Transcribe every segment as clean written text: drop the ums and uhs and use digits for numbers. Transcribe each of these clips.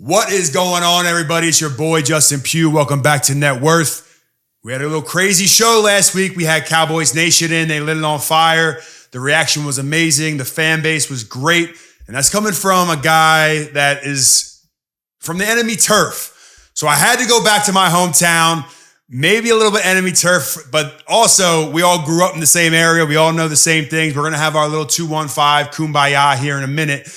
What is going on, everybody? It's your boy, Justin Pugh. Welcome back to Net Worth. We had a little crazy show last week. We had Cowboys Nation in. They lit it on fire. The reaction was amazing. The fan base was great. And that's coming from a guy that is from the enemy turf. So I had to go back to my hometown, maybe a little bit enemy turf, but also we all grew up in the same area. We all know the same things. We're going to have our little 215 kumbaya here in a minute.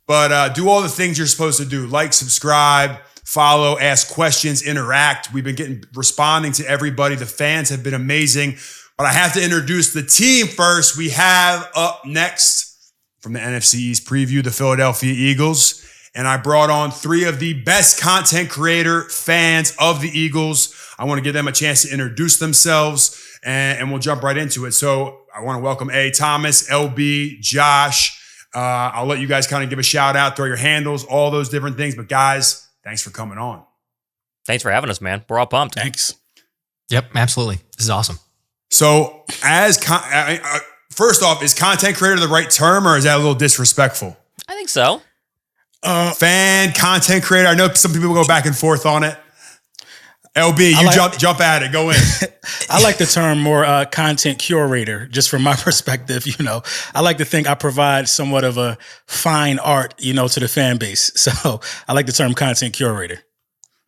But do all the things you're supposed to do. Like, subscribe, follow, ask questions, interact. We've been responding to everybody. The fans have been amazing. But I have to introduce the team first. We have up next from the NFC East preview, the Philadelphia Eagles. And I brought on three of the best content creator fans of the Eagles. I want to give them a chance to introduce themselves, and we'll jump right into it. So I want to welcome Thomas, LB, Josh. I'll let you guys kind of give a shout out, throw your handles, all those different things. But guys, thanks for coming on. Thanks for having us, man. We're all pumped. Thanks. Yep, absolutely. This is awesome. So first off, is content creator the right term, or is that a little disrespectful? I think so. Fan, content creator. I know some people go back and forth on it. LB, you jump at it. Go in. I like the term more content curator, just from my perspective. I like to think I provide somewhat of a fine art, to the fan base. So I like the term content curator.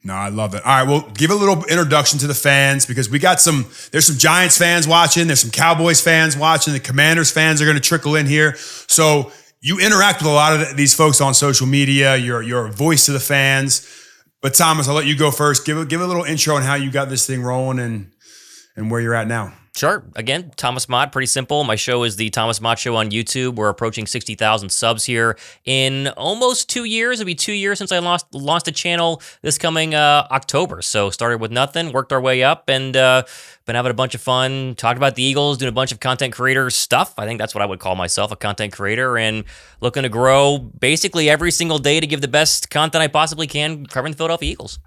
No, I love it. All right, well, give a little introduction to the fans, because we got there's some Giants fans watching. There's some Cowboys fans watching. The Commanders fans are going to trickle in here. So you interact with a lot of these folks on social media. You're a voice to the fans. But Thomas, I'll let you go first. Give a little intro on how you got this thing rolling and where you're at now. Sure. Again, Thomas Mott, pretty simple. My show is the Thomas Mott Show on YouTube. We're approaching 60,000 subs here in almost 2 years. It'll be 2 years since I launched the channel this coming October. So started with nothing, worked our way up, and been having a bunch of fun, talked about the Eagles, doing a bunch of content creator stuff. I think that's what I would call myself, a content creator, and looking to grow basically every single day to give the best content I possibly can covering the Philadelphia Eagles.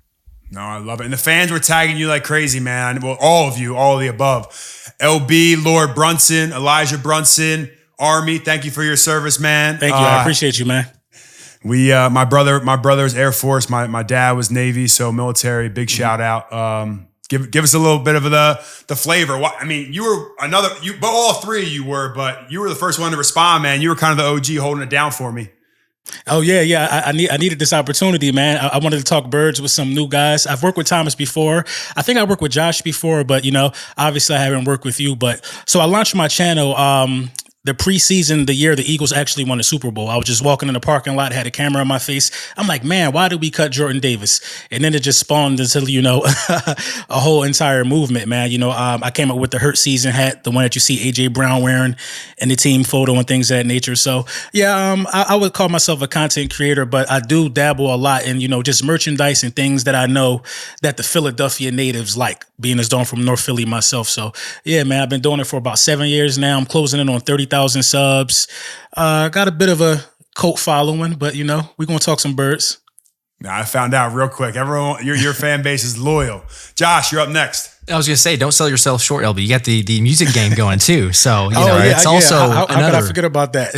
No, I love it. And the fans were tagging you like crazy, man. Well, all of you, all of the above. LB, Lord Brunson, Elijah Brunson, Army, thank you for your service, man. Thank you. I appreciate you, man. We, my brother's Air Force. My dad was Navy, so military. Big shout out. Give us a little bit of the flavor. I mean, but all three of you were, but you were the first one to respond, man. You were kind of the OG holding it down for me. Oh, yeah. I needed this opportunity, man. I wanted to talk birds with some new guys. I've worked with Thomas before. I think I worked with Josh before, but, obviously I haven't worked with you. But so I launched my channel the preseason, the year the Eagles actually won the Super Bowl. I was just walking in the parking lot, had a camera in my face. I'm like, man, why did we cut Jordan Davis? And then it just spawned into, a whole entire movement, man. I came up with the Hurt Season hat, the one that you see AJ Brown wearing, and the team photo and things of that nature. So, yeah, I would call myself a content creator, but I do dabble a lot in, just merchandise and things that I know that the Philadelphia natives like, being as though I'm from North Philly myself. So, yeah, man, I've been doing it for about 7 years now. I'm closing in on 30,000 subs. Got a bit of a cult following, but we're gonna talk some birds. I found out real quick. Everyone, your fan base is loyal. Josh, you're up next. I was gonna say, don't sell yourself short, LB. You got the music game going too, so it's yeah. also how could I forget about that?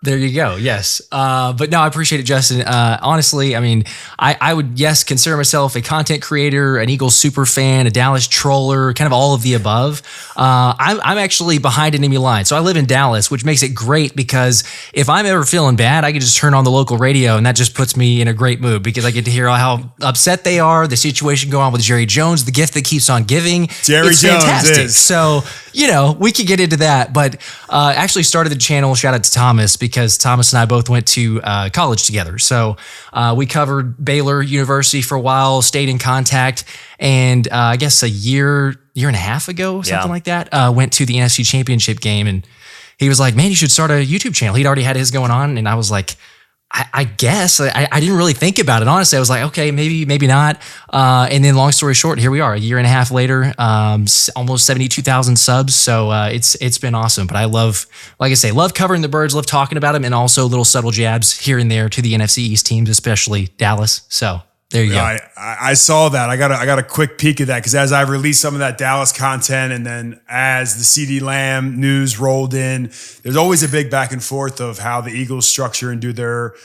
There you go. Yes. But no, I appreciate it, Justin. Honestly, I mean, I would, consider myself a content creator, an Eagles super fan, a Dallas troller, kind of all of the above. I'm actually behind enemy line. So I live in Dallas, which makes it great because if I'm ever feeling bad, I can just turn on the local radio and that just puts me in a great mood because I get to hear how upset they are, the situation going on with Jerry Jones, the gift that keeps on giving. It's fantastic. So, we could get into that, but actually started the channel, shout out to Thomas, because Thomas and I both went to college together. So we covered Baylor University for a while, stayed in contact, and I guess a year and a half ago, something like that, went to the NFC Championship game, and he was like, man, you should start a YouTube channel. He'd already had his going on, and I was like, I guess. I didn't really think about it, honestly. I was like, okay, maybe not. And then long story short, here we are, a year and a half later, almost 72,000 subs. So it's been awesome. But I love, like I say, love covering the birds, love talking about them, and also little subtle jabs here and there to the NFC East teams, especially Dallas. So there you go. I saw that. I got a quick peek of that because as I released some of that Dallas content, and then as the CeeDee Lamb news rolled in, there's always a big back and forth of how the Eagles structure and do their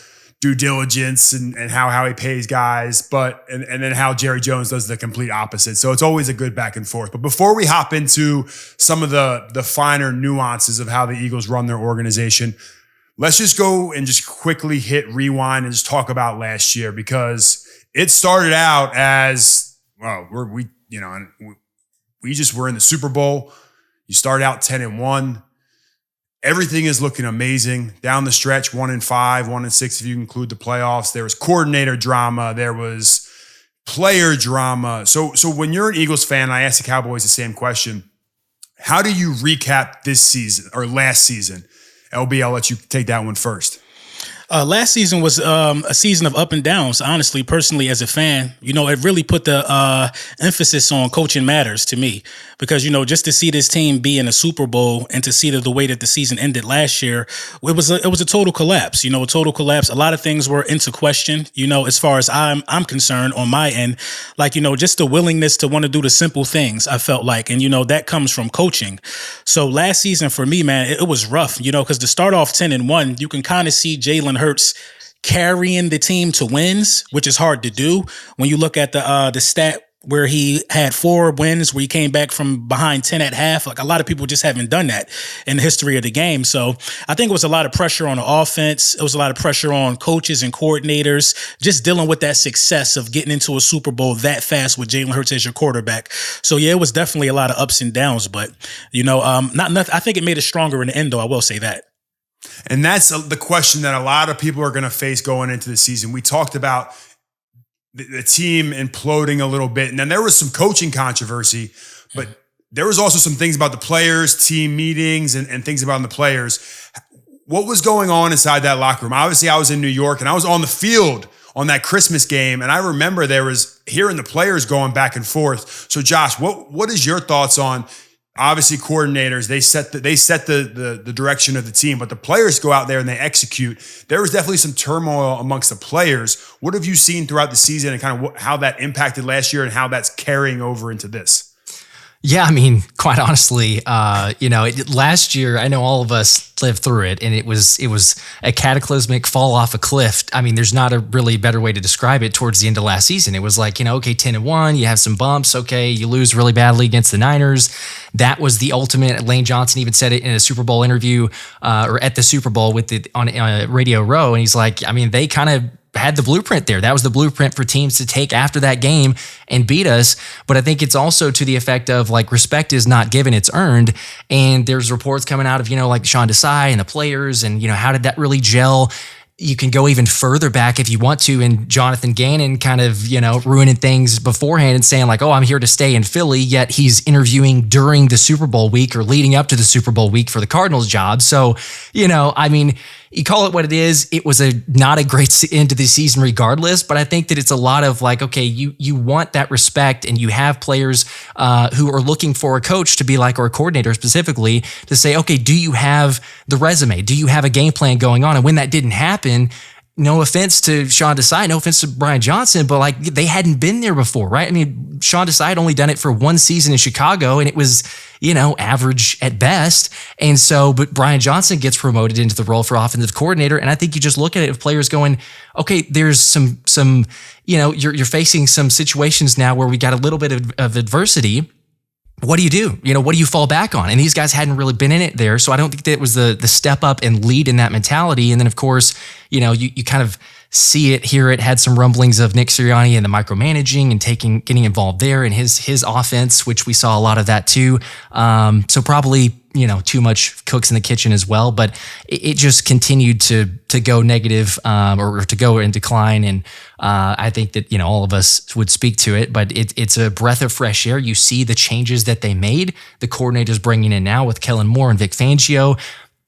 due diligence and how he pays guys, but and then how Jerry Jones does the complete opposite. So it's always a good back and forth. But before we hop into some of the finer nuances of how the Eagles run their organization, let's just go and just quickly hit rewind and just talk about last year, because it started out as, well, we just were in the Super Bowl. You start out 10-1. Everything is looking amazing down the stretch. 1-5, 1-6 if you include the playoffs. There was coordinator drama. There was player drama. So when you're an Eagles fan, I ask the Cowboys the same question. How do you recap this season or last season? LB, I'll let you take that one first. Last season was a season of up and downs, honestly, personally, as a fan. It really put the emphasis on coaching matters to me, because, just to see this team be in a Super Bowl and to see the way that the season ended last year, it was a total collapse, a total collapse. A lot of things were into question, as far as I'm concerned on my end, like, just the willingness to want to do the simple things, I felt like, and, that comes from coaching. So last season for me, man, it was rough, because to start off 10-1, you can kind of see Jalen Hurts carrying the team to wins, which is hard to do. When you look at the stat where he had 4 wins, where he came back from behind 10 at half, like a lot of people just haven't done that in the history of the game. So I think it was a lot of pressure on the offense. It was a lot of pressure on coaches and coordinators, just dealing with that success of getting into a Super Bowl that fast with Jalen Hurts as your quarterback. So yeah, it was definitely a lot of ups and downs, but not nothing. I think it made us stronger in the end, though. I will say that. And that's the question that a lot of people are going to face going into the season. We talked about the team imploding a little bit, and then there was some coaching controversy, but there was also some things about the players, team meetings, and things about the players. What was going on inside that locker room? Obviously, I was in New York, and I was on the field on that Christmas game, and I remember there was hearing the players going back and forth. So, Josh, what is your thoughts on? Obviously, coordinators, they set the direction of the team, but the players go out there and they execute. There was definitely some turmoil amongst the players. What have you seen throughout the season and kind of how that impacted last year and how that's carrying over into this? Yeah, I mean, quite honestly, last year, I know all of us lived through it, and it was a cataclysmic fall off a cliff. I mean, there's not a really better way to describe it towards the end of last season. It was like, okay, 10-1, you have some bumps. Okay, you lose really badly against the Niners. That was the ultimate. Lane Johnson even said it in a Super Bowl interview or at the Super Bowl on Radio Row, and he's like, I mean, they kind of had the blueprint there. That was the blueprint for teams to take after that game and beat us. But I think it's also to the effect of like respect is not given, it's earned. And there's reports coming out of, like Sean Desai and the players and, how did that really gel? You can go even further back if you want to, and Jonathan Gannon kind of, ruining things beforehand and saying like, oh, I'm here to stay in Philly, yet he's interviewing during the Super Bowl week or leading up to the Super Bowl week for the Cardinals job. So, I mean, you call it what it is. It was not a great end to the season regardless, but I think that it's a lot of like, okay, you want that respect, and you have players who are looking for a coach to be like, or a coordinator specifically, to say, okay, do you have the resume? Do you have a game plan going on? And when that didn't happen, no offense to Sean Desai, no offense to Brian Johnson, but like they hadn't been there before, right? I mean, Sean Desai had only done it for one season in Chicago, and it was, average at best. And so, but Brian Johnson gets promoted into the role for offensive coordinator. And I think you just look at it of players going, okay, there's some, you're facing some situations now where we got a little bit of adversity. What do you do? What do you fall back on? And these guys hadn't really been in it there. So I don't think that it was the step up and lead in that mentality. And then, of course, you kind of see it, hear it, had some rumblings of Nick Sirianni and the micromanaging and getting involved there in his offense, which we saw a lot of that too. So probably, too much cooks in the kitchen as well, but it just continued to go negative or to go in decline. And I think that, all of us would speak to it, but it's a breath of fresh air. You see the changes that they made, the coordinators bringing in now with Kellen Moore and Vic Fangio.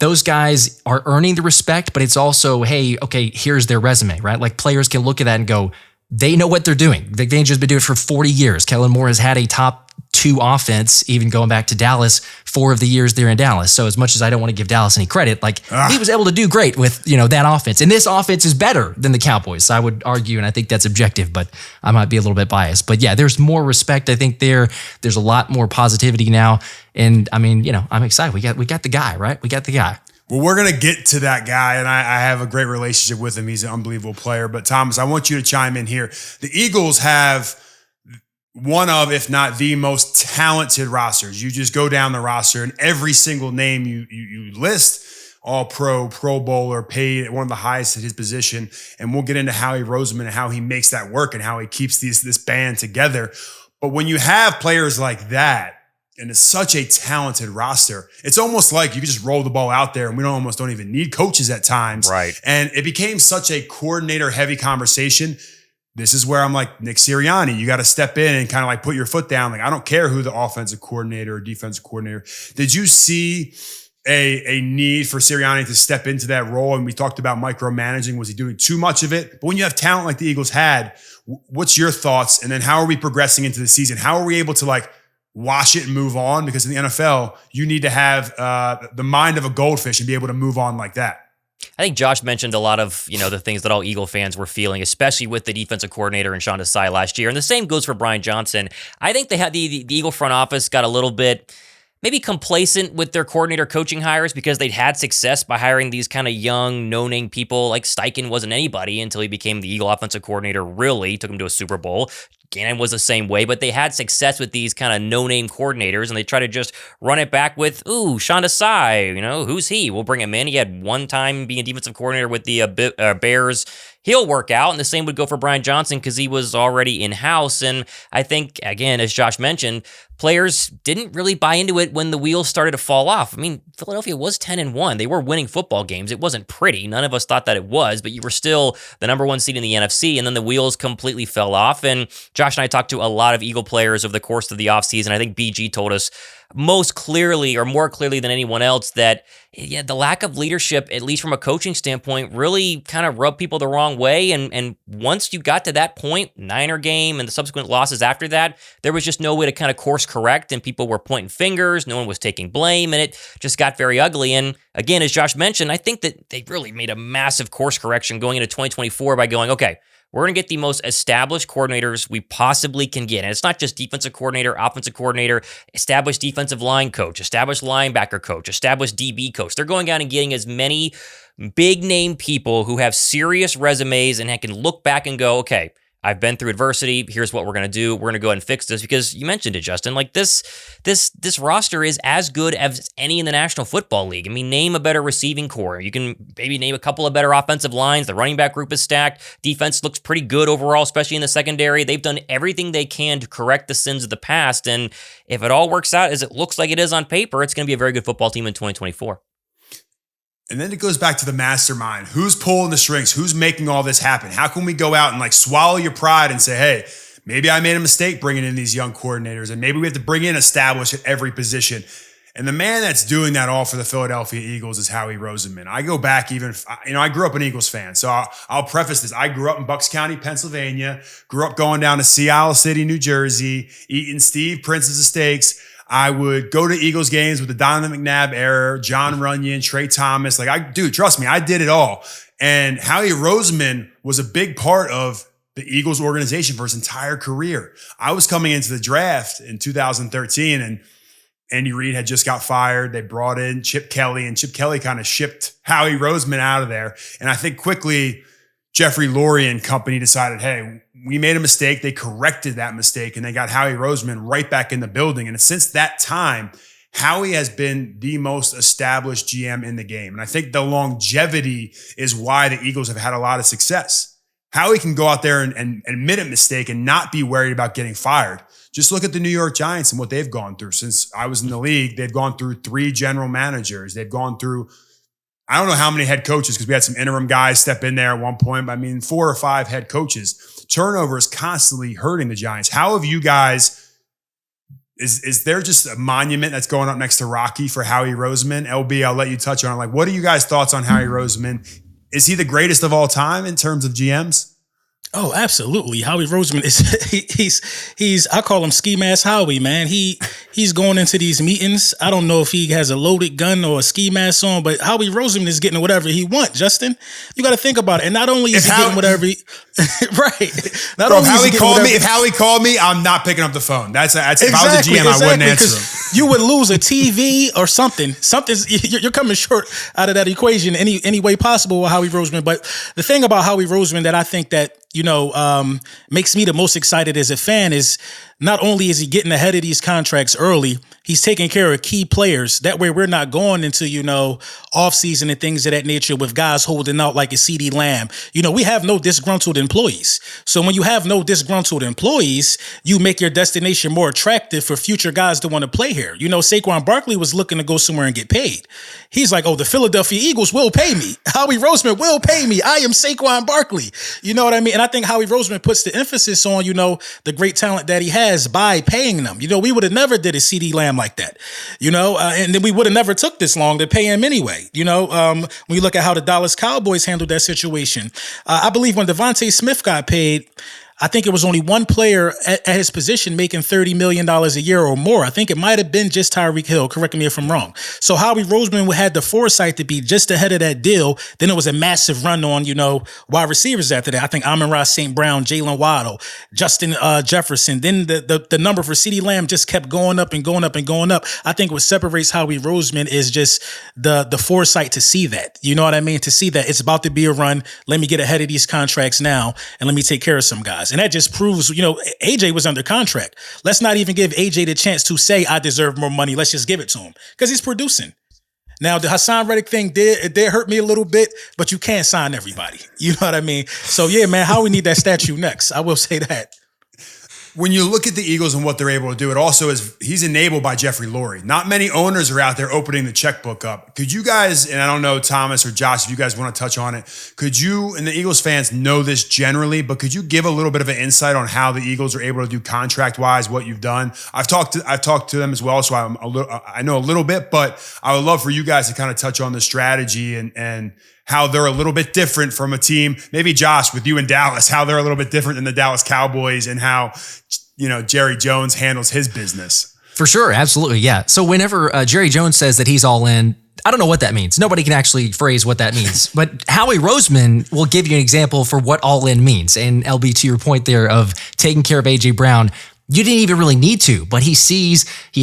Those guys are earning the respect, but it's also, hey, okay, here's their resume, right? Like players can look at that and go, they know what they're doing. Vic Fangio's been doing it for 40 years. Kellen Moore has had a top 2 offense, even going back to Dallas, 4 of the years they're in Dallas. So as much as I don't want to give Dallas any credit, like he was able to do great with, that offense. And this offense is better than the Cowboys, I would argue, and I think that's objective, but I might be a little bit biased. But yeah, there's more respect. I think there's a lot more positivity now. And I mean, I'm excited. We got the guy, right? We got the guy. Well, we're going to get to that guy, and I have a great relationship with him. He's an unbelievable player. But, Thomas, I want you to chime in here. The Eagles have one of, if not the most talented rosters. You just go down the roster, and every single name you list, all pro bowler, paid at one of the highest at his position. And we'll get into Howie Roseman and how he makes that work and how he keeps this band together. But when you have players like that, and it's such a talented roster, it's almost like you can just roll the ball out there and we almost don't even need coaches at times. Right. And it became such a coordinator-heavy conversation. This is where I'm like, Nick Sirianni, you got to step in and kind of like put your foot down. Like, I don't care who the offensive coordinator or defensive coordinator. Did you see a need for Sirianni to step into that role? And we talked about micromanaging. Was he doing too much of it? But when you have talent like the Eagles had, what's your thoughts? And then how are we progressing into the season? How are we able to like wash it and move on? Because in the NFL, you need to have the mind of a goldfish and be able to move on like that. I think Josh mentioned a lot of, the things that all Eagle fans were feeling, especially with the defensive coordinator and Sean Desai last year. And the same goes for Brian Johnson. I think they had the Eagle front office got a little bit maybe complacent with their coordinator coaching hires because they'd had success by hiring these kind of young, no-name people. Like Steichen wasn't anybody until he became the Eagle offensive coordinator, really. Took him to a Super Bowl. Gannon was the same way, but they had success with these kind of no-name coordinators, and they try to just run it back with, Sean Desai, who's he? We'll bring him in. He had one time being a defensive coordinator with the Bears. He'll work out, and the same would go for Brian Johnson because he was already in-house. And I think, again, as Josh mentioned, players didn't really buy into it when the wheels started to fall off. I mean, Philadelphia was 10-1. They were winning football games. It wasn't pretty. None of us thought that it was, but you were still the number one seed in the NFC, and then the wheels completely fell off. And Josh and I talked to a lot of Eagle players over the course of the offseason. I think BG told us most clearly or more clearly than anyone else that the lack of leadership, at least from a coaching standpoint, really kind of rubbed people the wrong way. And once you got to that point, Niner game and the subsequent losses after that, there was just no way to kind of course correct, and people were pointing fingers. No one was taking blame, and it just got very ugly. And again, as Josh mentioned, I think that they really made a massive course correction going into 2024 by going, okay, we're going to get the most established coordinators we possibly can get. And it's not just defensive coordinator, offensive coordinator, established defensive line coach, established linebacker coach, established DB coach. They're going out and getting as many big name people who have serious resumes and can look back and go, okay, I've been through adversity. Here's what we're going to do. We're going to go ahead and fix this, because you mentioned it, Justin. Like this roster is as good as any in the National Football League. I mean, name a better receiving core. You can maybe name a couple of better offensive lines. The running back group is stacked. Defense looks pretty good overall, especially in the secondary. They've done everything they can to correct the sins of the past. And if it all works out as it looks like it is on paper, it's going to be a very good football team in 2024. And then it goes back to the mastermind. Who's pulling the strings? Who's making all this happen? How can we go out and like swallow your pride and say, hey, maybe I made a mistake bringing in these young coordinators, and maybe we have to bring in established at every position. And the man that's doing that all for the Philadelphia Eagles is Howie Roseman. I go back even, I grew up an Eagles fan. So I'll preface this. I grew up in Bucks County, Pennsylvania, grew up going down to Sea Isle City, New Jersey, eating Steve Prince's steaks. I would go to Eagles games with the Donovan McNabb era, John Runyon, Trey Thomas. Trust me, I did it all. And Howie Roseman was a big part of the Eagles organization for his entire career. I was coming into the draft in 2013, and Andy Reid had just got fired. They brought in Chip Kelly, and Chip Kelly kind of shipped Howie Roseman out of there. And I think quickly Jeffrey Lurie and company decided, hey, we made a mistake. They corrected that mistake, and they got Howie Roseman right back in the building. And since that time, Howie has been the most established GM in the game. And I think the longevity is why the Eagles have had a lot of success. Howie can go out there and admit a mistake and not be worried about getting fired. Just look at the New York Giants and what they've gone through. Since I was in the league, they've gone through 3 general managers. They've gone through, I don't know how many head coaches, because we had some interim guys step in there at one point, but 4 or 5 head coaches. Turnover is constantly hurting the Giants. How have you guys, is there just a monument that's going up next to Rocky for Howie Roseman? LB, I'll let you touch on it. What are you guys' thoughts on Howie Roseman? Is he the greatest of all time in terms of GMs? Oh, absolutely. Howie Roseman is he's I call him ski mask Howie, man. He's going into these meetings. I don't know if he has a loaded gun or a ski mask on, but Howie Roseman is getting whatever he wants, Justin. You got to think about it. And not only is he getting whatever he right. Not only if Howie called me, I'm not picking up the phone. If I was a GM, I wouldn't answer him. You would lose a TV or something. You're coming short out of that equation any way possible with Howie Roseman. But the thing about Howie Roseman that I think that makes me the most excited as a fan is not only is he getting ahead of these contracts early, he's taking care of key players. That way we're not going into, off season and things of that nature with guys holding out like a CD Lamb. We have no disgruntled employees. So when you have no disgruntled employees, you make your destination more attractive for future guys to want to play here. Saquon Barkley was looking to go somewhere and get paid. He's like, oh, the Philadelphia Eagles will pay me. Howie Roseman will pay me. I am Saquon Barkley. You know what I mean? And I think Howie Roseman puts the emphasis on, the great talent that he has by paying them. We would have never did a CD Lamb like that, and then we would have never took this long to pay him anyway. When you look at how the Dallas Cowboys handled that situation, I believe when Devontae Smith got paid, I think it was only one player at his position making $30 million a year or more. I think it might have been just Tyreek Hill. Correct me if I'm wrong. So Howie Roseman had the foresight to be just ahead of that deal. Then it was a massive run on, wide receivers after that. I think Amon-Ra St. Brown, Jalen Waddle, Justin Jefferson. Then the number for CeeDee Lamb just kept going up and going up and going up. I think what separates Howie Roseman is just the foresight to see that. You know what I mean? To see that it's about to be a run. Let me get ahead of these contracts now and let me take care of some guys. And that just proves, AJ was under contract. Let's not even give AJ the chance to say, I deserve more money. Let's just give it to him because he's producing. Now, the Hassan Reddick thing did hurt me a little bit, but you can't sign everybody. You know what I mean? So, yeah, man, how we need that statue next. I will say that. When you look at the Eagles and what they're able to do, it also is he's enabled by Jeffrey Lurie. Not many owners are out there opening the checkbook up. Could you guys, and I don't know, Thomas or Josh, if you guys want to touch on it, could you, and the Eagles fans know this generally, but could you give a little bit of an insight on how the Eagles are able to do contract-wise, what you've done? I've talked to them as well, so I know a little bit, but I would love for you guys to kind of touch on the strategy and how they're a little bit different from a team, maybe Josh with you in Dallas, how they're a little bit different than the Dallas Cowboys and how, Jerry Jones handles his business. For sure. Absolutely. Yeah. So whenever Jerry Jones says that he's all in, I don't know what that means. Nobody can actually phrase what that means. But Howie Roseman will give you an example for what all in means. And LB, to your point there of taking care of AJ Brown, you didn't even really need to, but he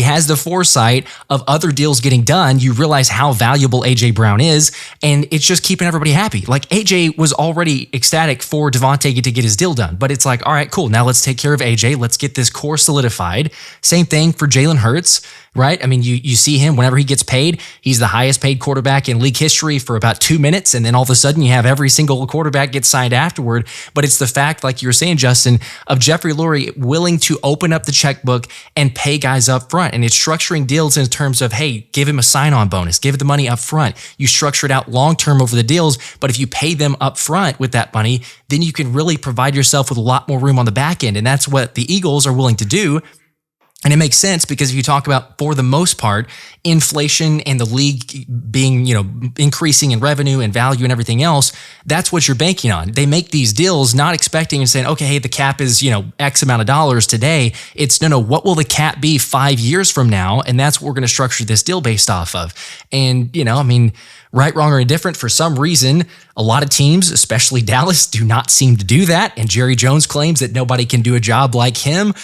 has the foresight of other deals getting done. You realize how valuable AJ Brown is, and it's just keeping everybody happy. Like AJ was already ecstatic for Devontae to get his deal done, but it's like, all right, cool. Now let's take care of AJ. Let's get this core solidified. Same thing for Jalen Hurts, right? I mean, you see him whenever he gets paid, he's the highest paid quarterback in league history for about 2 minutes. And then all of a sudden you have every single quarterback get signed afterward. But it's the fact, like you were saying, Justin, of Jeffrey Lurie willing to open up the checkbook and pay guys up front. And it's structuring deals in terms of, hey, give him a sign-on bonus, give the money up front. You structure it out long-term over the deals. But if you pay them up front with that money, then you can really provide yourself with a lot more room on the back end. And that's what the Eagles are willing to do. And it makes sense because if you talk about, for the most part, inflation and the league being, increasing in revenue and value and everything else, that's what you're banking on. They make these deals not expecting and saying, okay, hey, the cap is, X amount of dollars today. It's no, what will the cap be 5 years from now? And that's what we're going to structure this deal based off of. And, right, wrong, or indifferent, for some reason, a lot of teams, especially Dallas, do not seem to do that. And Jerry Jones claims that nobody can do a job like him.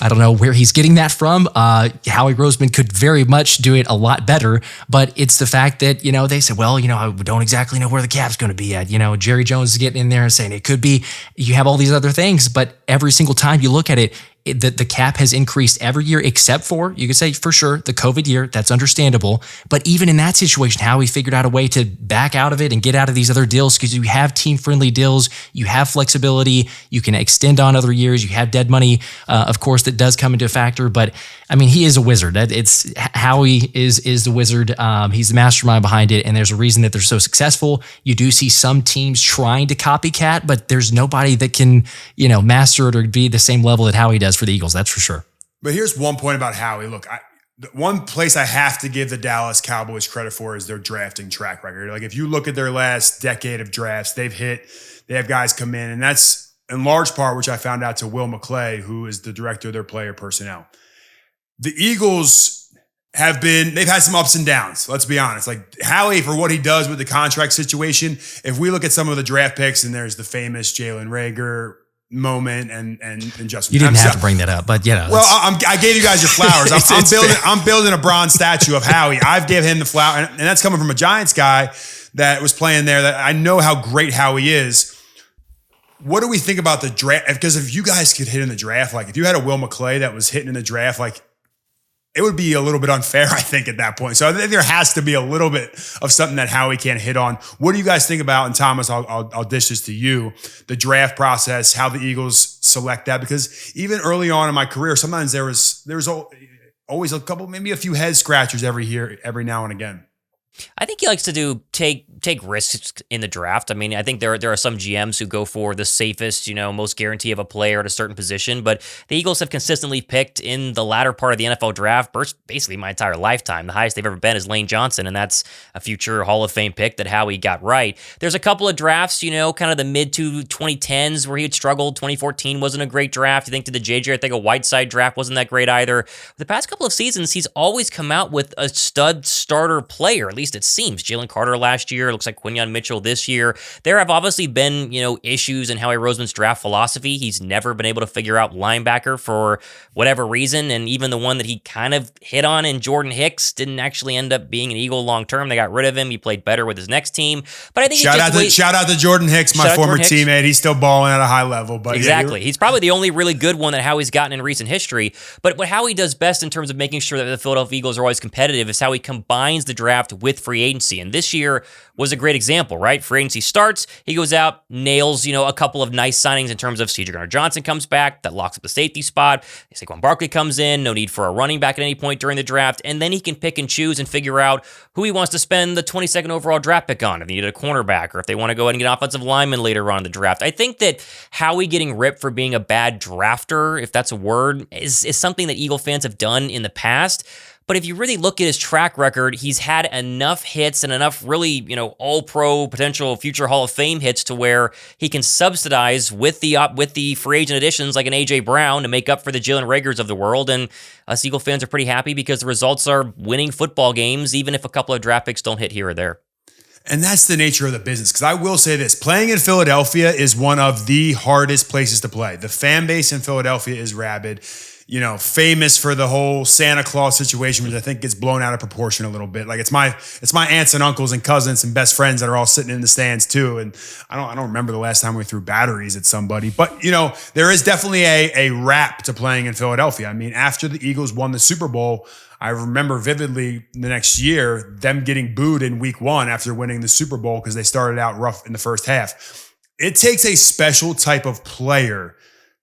I don't know where he's getting that from. Howie Roseman could very much do it a lot better, but it's the fact that, they said, well, I don't exactly know where the cap's going to be at. Jerry Jones is getting in there and saying it could be, you have all these other things, but every single time you look at it, the cap has increased every year except for, you could say for sure, the COVID year. That's understandable. But even in that situation, Howie figured out a way to back out of it and get out of these other deals because you have team-friendly deals, you have flexibility, you can extend on other years, you have dead money, of course, that does come into a factor. But I mean, he is a wizard. Howie is the wizard. He's the mastermind behind it, and there's a reason that they're so successful. You do see some teams trying to copycat, but there's nobody that can, master it or be the same level that Howie does for the Eagles, that's for sure. But here's one point about Howie. Look, one place I have to give the Dallas Cowboys credit for is their drafting track record. Like if you look at their last decade of drafts, they have guys come in, and that's in large part, which I found out to Will McClay, who is the director of their player personnel. The Eagles they've had some ups and downs. Let's be honest. Like Howie, for what he does with the contract situation, if we look at some of the draft picks, and there's the famous Jalen Reagor moment and Justin. You didn't have to bring that up, but Well, I gave you guys your flowers. I'm building a bronze statue of Howie. I've given him the flower, and that's coming from a Giants guy that was playing there. That I know how great Howie is. What do we think about the draft? Because if you guys could hit in the draft, like if you had a Will McClay that was hitting in the draft, like it would be a little bit unfair, I think, at that point. So I think there has to be a little bit of something that Howie can't hit on. What do you guys think about, and Thomas, I'll dish this to you, the draft process, how the Eagles select that? Because even early on in my career, sometimes there was always a couple, maybe a few head scratchers every now and again. I think he likes to take risks in the draft. I mean, I think there are some GMs who go for the safest, most guarantee of a player at a certain position, but the Eagles have consistently picked in the latter part of the NFL draft, basically my entire lifetime. The highest they've ever been is Lane Johnson, and that's a future Hall of Fame pick that Howie got right. There's a couple of drafts, kind of the mid to 2010s where he had struggled. 2014 wasn't a great draft. You think to the JJ, I think a Whiteside draft wasn't that great either. The past couple of seasons, he's always come out with a stud starter player, at least it seems. Jalen Carter last year, looks like Quinyon Mitchell this year. There have obviously been, issues in Howie Roseman's draft philosophy. He's never been able to figure out linebacker for whatever reason, and even the one that he kind of hit on in Jordan Hicks didn't actually end up being an Eagle long term. They got rid of him. He played better with his next team. But I think shout out to Jordan Hicks, my former teammate. He's still balling at a high level. But exactly, he's probably the only really good one that Howie's gotten in recent history. But what Howie does best in terms of making sure that the Philadelphia Eagles are always competitive is how he combines the draft with free agency. And this year was a great example, right? Free agency starts, he goes out, nails, a couple of nice signings in terms of C.J. Gardner-Johnson comes back, that locks up the safety spot. Saquon Barkley comes in, no need for a running back at any point during the draft, and then he can pick and choose and figure out who he wants to spend the 22nd overall draft pick on, if they needed a cornerback, or if they want to go ahead and get an offensive lineman later on in the draft. I think that Howie getting ripped for being a bad drafter, if that's a word, is something that Eagle fans have done in the past. But if you really look at his track record, he's had enough hits and enough really, all-pro potential future Hall of Fame hits to where he can subsidize with the free agent additions like an A.J. Brown to make up for the Jalen Reagors of the world. And us Eagle fans are pretty happy because the results are winning football games, even if a couple of draft picks don't hit here or there. And that's the nature of the business. Because I will say this, playing in Philadelphia is one of the hardest places to play. The fan base in Philadelphia is rabid. Famous for the whole Santa Claus situation, which I think gets blown out of proportion a little bit. Like it's my aunts and uncles and cousins and best friends that are all sitting in the stands too. And I don't remember the last time we threw batteries at somebody, but there is definitely a rap to playing in Philadelphia. I mean, after the Eagles won the Super Bowl, I remember vividly the next year them getting booed in week 1 after winning the Super Bowl because they started out rough in the first half. It takes a special type of player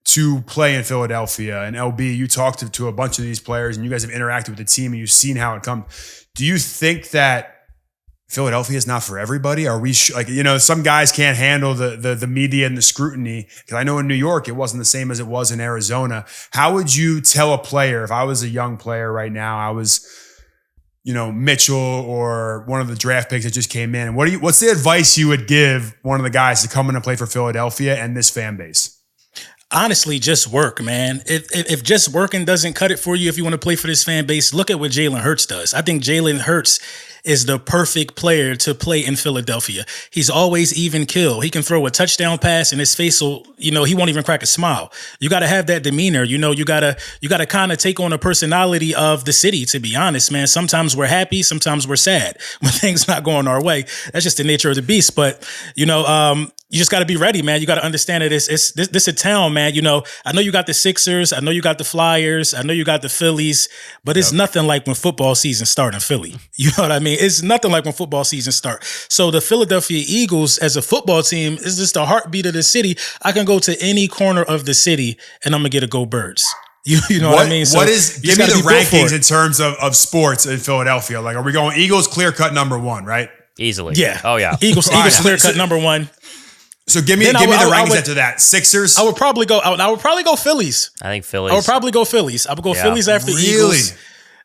to play in Philadelphia. And LB, you talked to a bunch of these players and you guys have interacted with the team and you've seen how it comes. Do you think that Philadelphia is not for everybody? Are we some guys can't handle the media and the scrutiny? Because I know in New York, it wasn't the same as it was in Arizona. How would you tell a player, if I was a young player right now, I was, Mitchell or one of the draft picks that just came in, and what's the advice you would give one of the guys to come in and play for Philadelphia and this fan base? Honestly, just work, man. If just working doesn't cut it for you, if you want to play for this fan base, look at what Jalen Hurts does. I think Jalen Hurts is the perfect player to play in Philadelphia. He's always even kill. He can throw a touchdown pass and his face will, he won't even crack a smile. You got to have that demeanor. You got to kind of take on a personality of the city, to be honest, man. Sometimes we're happy. Sometimes we're sad when things not going our way. That's just the nature of the beast. But, you just got to be ready, man. You got to understand that this a town, man. I know you got the Sixers. I know you got the Flyers. I know you got the Phillies, but it's nothing like when football season start in Philly. You know what I mean? It's nothing like when football season start. So the Philadelphia Eagles as a football team is just the heartbeat of the city. I can go to any corner of the city and I'm going to get a Go Birds. You know what I mean? So give me the rankings in terms of sports in Philadelphia. Like, are we going Eagles clear cut number 1, right? Easily. Yeah. Oh yeah. Eagles clear cut number 1. So give me the rankings after that. Sixers. I would probably go Phillies. I think Phillies. I would probably go Phillies. I would go Phillies after really? Eagles.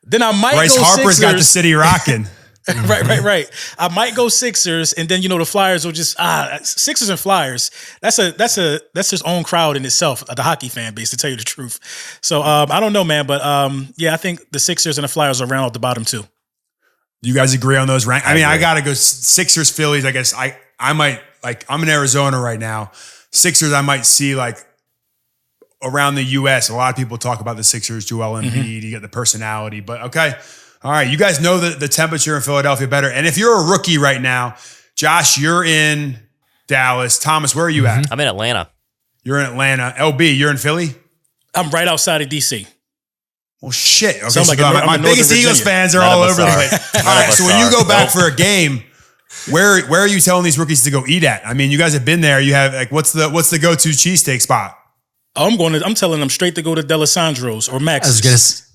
Then I might Bryce go Harper's Sixers. got the city rocking. Right. I might go Sixers, and then the Flyers will just Sixers and Flyers. That's his own crowd in itself, the hockey fan base, to tell you the truth. So I don't know, man, but I think the Sixers and the Flyers are round at the bottom too. You guys agree on those rank? I mean, I gotta go Sixers, Phillies. I guess I might, like, I'm in Arizona right now. Sixers, I might see like around the U.S. A lot of people talk about the Sixers, Joel Embiid. You get the personality, but okay. All right, you guys know the temperature in Philadelphia better. And if you're a rookie right now, Josh, you're in Dallas. Thomas, where are you at? I'm in Atlanta. You're in Atlanta. LB, you're in Philly? I'm right outside of D.C. Well, shit. Okay, So I'm like my biggest Eagles fans are all over the place. All right, so when you go back for a game, where are you telling these rookies to go eat at? I mean, you guys have been there. You have, like, what's the go-to cheesesteak spot? I'm telling them straight to go to D'Alessandro's or Max's. I was gonna.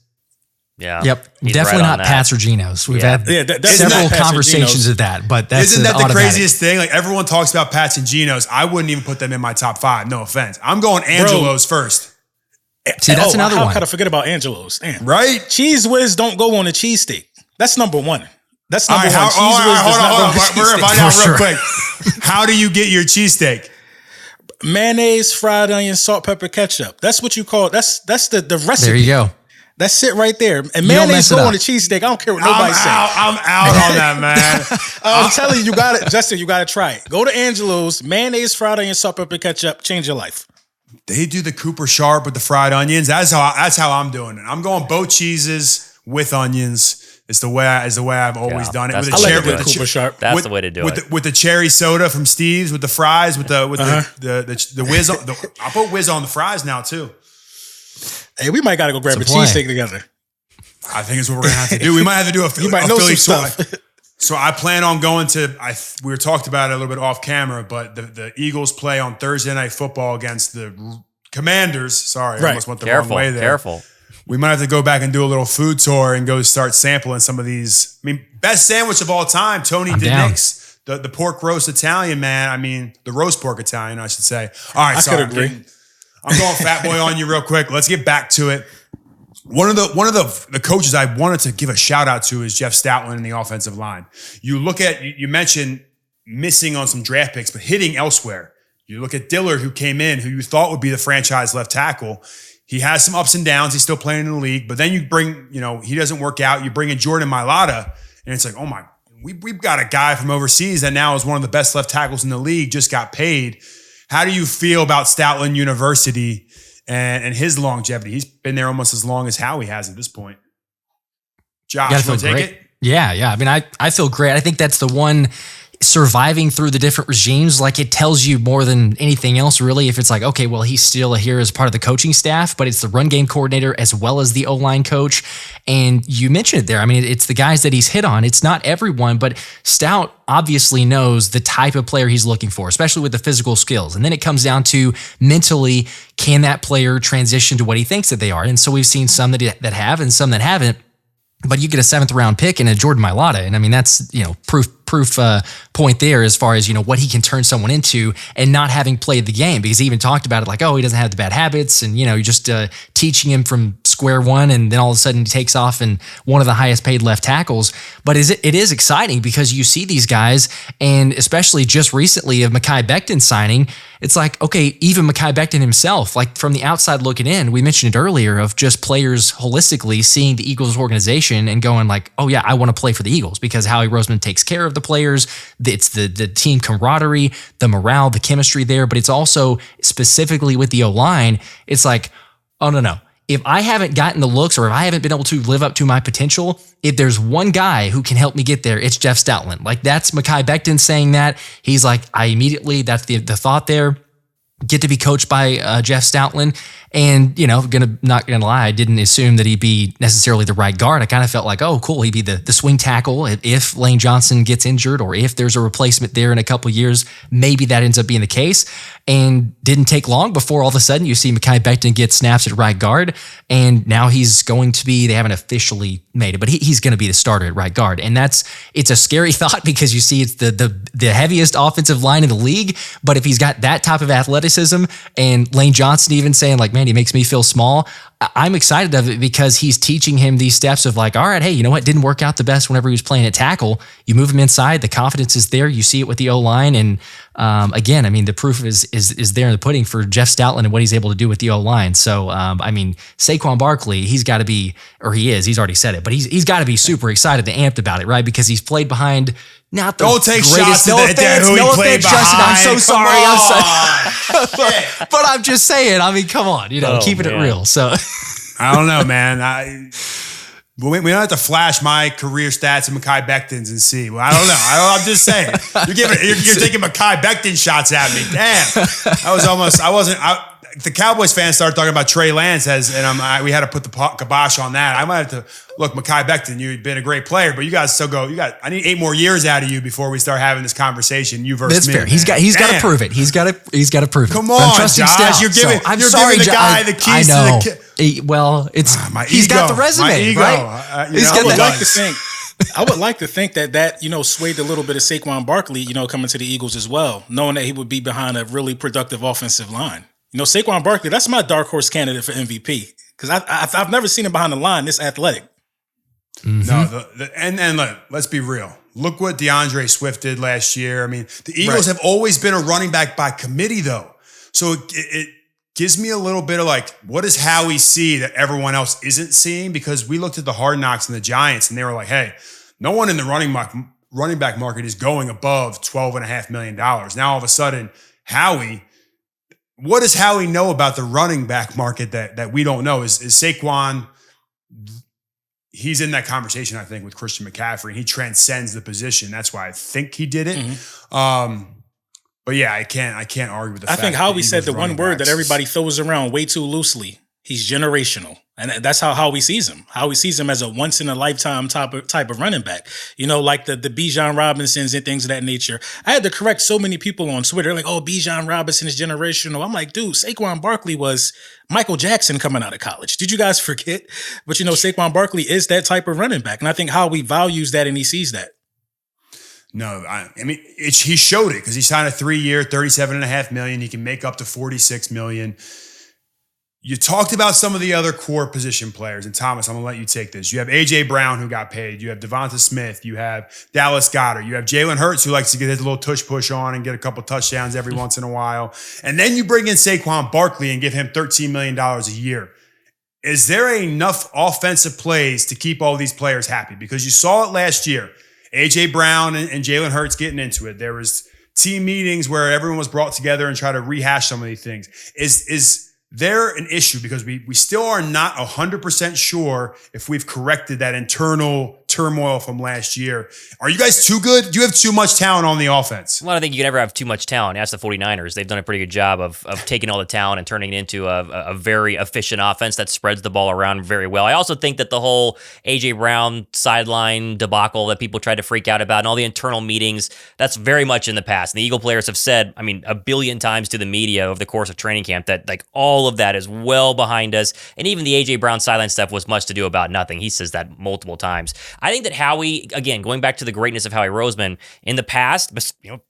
Yeah. Yep. He's Definitely right not on Pat's or Gino's. We've Yeah, had that's several not Pat's or conversations Gino's. of that, but that's Isn't that the automatic. craziest thing? Like, everyone talks about Pat's and Gino's. I wouldn't even put them in my top 5. No offense. I'm going Angelo's first. See, that's another how one. could I forget about Angelo's? Damn. Right? Cheese whiz don't go on a cheesesteak. That's number one. That's All number right, one. Cheese whiz does not go on a We're going to cheesesteak. find out For real sure. quick. How do you get your cheesesteak? Mayonnaise, fried onion, salt, pepper, ketchup. That's what you call it. That's the recipe. There you go. That's it right there. And don't mayonnaise mess it go up. on a cheesesteak. I don't care what nobody says. I'm out on that, man. I'm telling you, you got it, Justin. You got to try it. Go to Angelo's. Mayonnaise, fried onion, salt, pepper, ketchup. Change your life. They do the Cooper Sharp with the fried onions. That's how I'm doing it. I'm going both cheeses with onions. It's the way I've always done it. that's With the I way like to it do with it. Cooper Sharp. That's the way to do it. With the cherry soda from Steve's, with the fries, with the whiz. I'll put whiz on the fries now too. Hey, we might got to go grab a It's a plan. cheesesteak together. I think it's what we're gonna have to do. We might have to do a You might know Philly some tour. stuff. So I plan on going to. We were talked about it a little bit off camera, but the Eagles play on Thursday Night Football against the Commanders. Sorry, I Right. almost went the wrong way there. Careful. We might have to go back and do a little food tour and go start sampling some of these. I mean, best sandwich of all time, Tony I'm down. DiNix, the pork roast Italian, man. I mean, the roast pork Italian, I should say. All right, I sorry. could agree. I'm going fat boy on you real quick. Let's get back to it. One of the coaches I wanted to give a shout out to is Jeff Stoutland in the offensive line. You look at, you mentioned missing on some draft picks, but hitting elsewhere. You look at Dillard, who came in, who you thought would be the franchise left tackle. He has some ups and downs. He's still playing in the league, but then you bring, he doesn't work out. You bring in Jordan Mailata, and it's like, oh my, we've got a guy from overseas that now is one of the best left tackles in the league, just got paid. How do you feel about Stoutland University and his longevity? He's been there almost as long as Howie has at this point. Josh, gotta you want to feel take great. it? Yeah. I mean, I feel great. I think that's the one surviving through the different regimes. Like, it tells you more than anything else, really. If it's like, okay, well, he's still here as part of the coaching staff, but it's the run game coordinator as well as the O-line coach. And you mentioned it there. I mean, it's the guys that he's hit on. It's not everyone, but Stout obviously knows the type of player he's looking for, especially with the physical skills. And then it comes down to mentally, can that player transition to what he thinks that they are? And so we've seen some that have and some that haven't. But you get a 7th round pick and a Jordan Mailata. And I mean, that's, proof point there as far as, what he can turn someone into and not having played the game, because he even talked about it like, oh, he doesn't have the bad habits. And, you're just teaching him from square one. And then all of a sudden he takes off and one of the highest paid left tackles. But it is exciting because you see these guys, and especially just recently of Mekhi Becton signing, it's like, okay, even Mekhi Becton himself, like from the outside looking in, we mentioned it earlier, of just players holistically seeing the Eagles organization and going like, oh yeah, I want to play for the Eagles because Howie Roseman takes care of the players. It's the team camaraderie, the morale, the chemistry there, but it's also specifically with the O-line, it's like, oh no. If I haven't gotten the looks, or if I haven't been able to live up to my potential, if there's one guy who can help me get there, it's Jeff Stoutland. Like, that's Mekhi Becton saying that. He's like, that's the thought there. Get to be coached by Jeff Stoutland. And, not gonna lie, I didn't assume that he'd be necessarily the right guard. I kind of felt like, oh, cool, he'd be the swing tackle if Lane Johnson gets injured, or if there's a replacement there in a couple of years, maybe that ends up being the case. And didn't take long before all of a sudden you see Mekhi Becton get snaps at right guard, and now he's going to be, they haven't officially made it, but he's going to be the starter at right guard. And it's a scary thought, because you see it's the heaviest offensive line in the league, but if he's got that type of athleticism, and Lane Johnson even saying like, man, man, he makes me feel small. I'm excited of it because he's teaching him these steps of like, all right, hey, you know what? Didn't work out the best whenever he was playing at tackle. You move him inside, the confidence is there. You see it with the O-line. And again, I mean, the proof is there in the pudding for Jeff Stoutland and what he's able to do with the O-line. So, I mean, Saquon Barkley, he's got to be, or he's already said it, but he's got to be super excited and amped about it, right? Because he's played behind not the Don't take greatest. shots at who he played Justin, I'm so behind. sorry. But I'm just saying, I mean, come on, keeping it real. So I don't know, man. We don't have to flash my career stats and Mekhi Becton's and see. Well, I don't know. I'm just saying. You're taking Mekhi Becton shots at me. Damn. I was almost. The Cowboys fans started talking about Trey Lance we had to put the kibosh on that. I might have to look, Mekhi Becton. You've been a great player, but you guys still go. I need 8 more years out of you before we start having this conversation. You versus me. That's fair. He's got to prove it. He's got to prove it. Come on, Josh. You're giving the guy the keys to the. He's got the resume, right? I would like to think that swayed a little bit of Saquon Barkley, coming to the Eagles as well, knowing that he would be behind a really productive offensive line. Saquon Barkley, that's my dark horse candidate for MVP because I've never seen him behind the line this athletic. Mm-hmm. No, and look, let's be real. Look what DeAndre Swift did last year. I mean, the Eagles have always been a running back by committee, though. So it gives me a little bit of like, what does Howie see that everyone else isn't seeing? Because we looked at the Hard Knocks and the Giants, and they were like, hey, no one in the running back market is going above $12.5 million. Now all of a sudden, what does Howie know about the running back market that we don't know? Is Saquon, he's in that conversation, I think, with Christian McCaffrey, and he transcends the position. That's why I think he did it. Mm-hmm. But yeah, I can't argue with the fact I think Howie said the one word that everybody throws around way too loosely. He's generational. And that's how Howie sees him. Howie sees him as a once-in-a-lifetime type of running back. Like the Bijan Robinsons and things of that nature. I had to correct so many people on Twitter, like, oh, Bijan Robinson is generational. I'm like, dude, Saquon Barkley was Michael Jackson coming out of college. Did you guys forget? But, Saquon Barkley is that type of running back. And I think Howie values that and he sees that. No, I mean, he showed it because he signed a 3-year, $37.5 million. He can make up to $46 million. You talked about some of the other core position players, and Thomas, I'm going to let you take this. You have A.J. Brown, who got paid. You have Devonta Smith. You have Dallas Goedert. You have Jalen Hurts, who likes to get his little tush-push on and get a couple touchdowns every once in a while. And then you bring in Saquon Barkley and give him $13 million a year. Is there enough offensive plays to keep all these players happy? Because you saw it last year. A.J. Brown and Jalen Hurts getting into it. There was team meetings where everyone was brought together and try to rehash some of these things. Is there an issue? Because we still are not 100% sure if we've corrected that internal turmoil from last year. Are you guys too good? Do you have too much talent on the offense? Well, I don't think you can ever have too much talent. Ask the 49ers. They've done a pretty good job of taking all the talent and turning it into a very efficient offense that spreads the ball around very well. I also think that the whole A.J. Brown sideline debacle that people tried to freak out about and all the internal meetings, that's very much in the past. And the Eagle players have said, a billion times to the media over the course of training camp that like all of that is well behind us. And even the A.J. Brown sideline stuff was much to do about nothing. He says that multiple times. I think that Howie, again, going back to the greatness of Howie Roseman, in the past,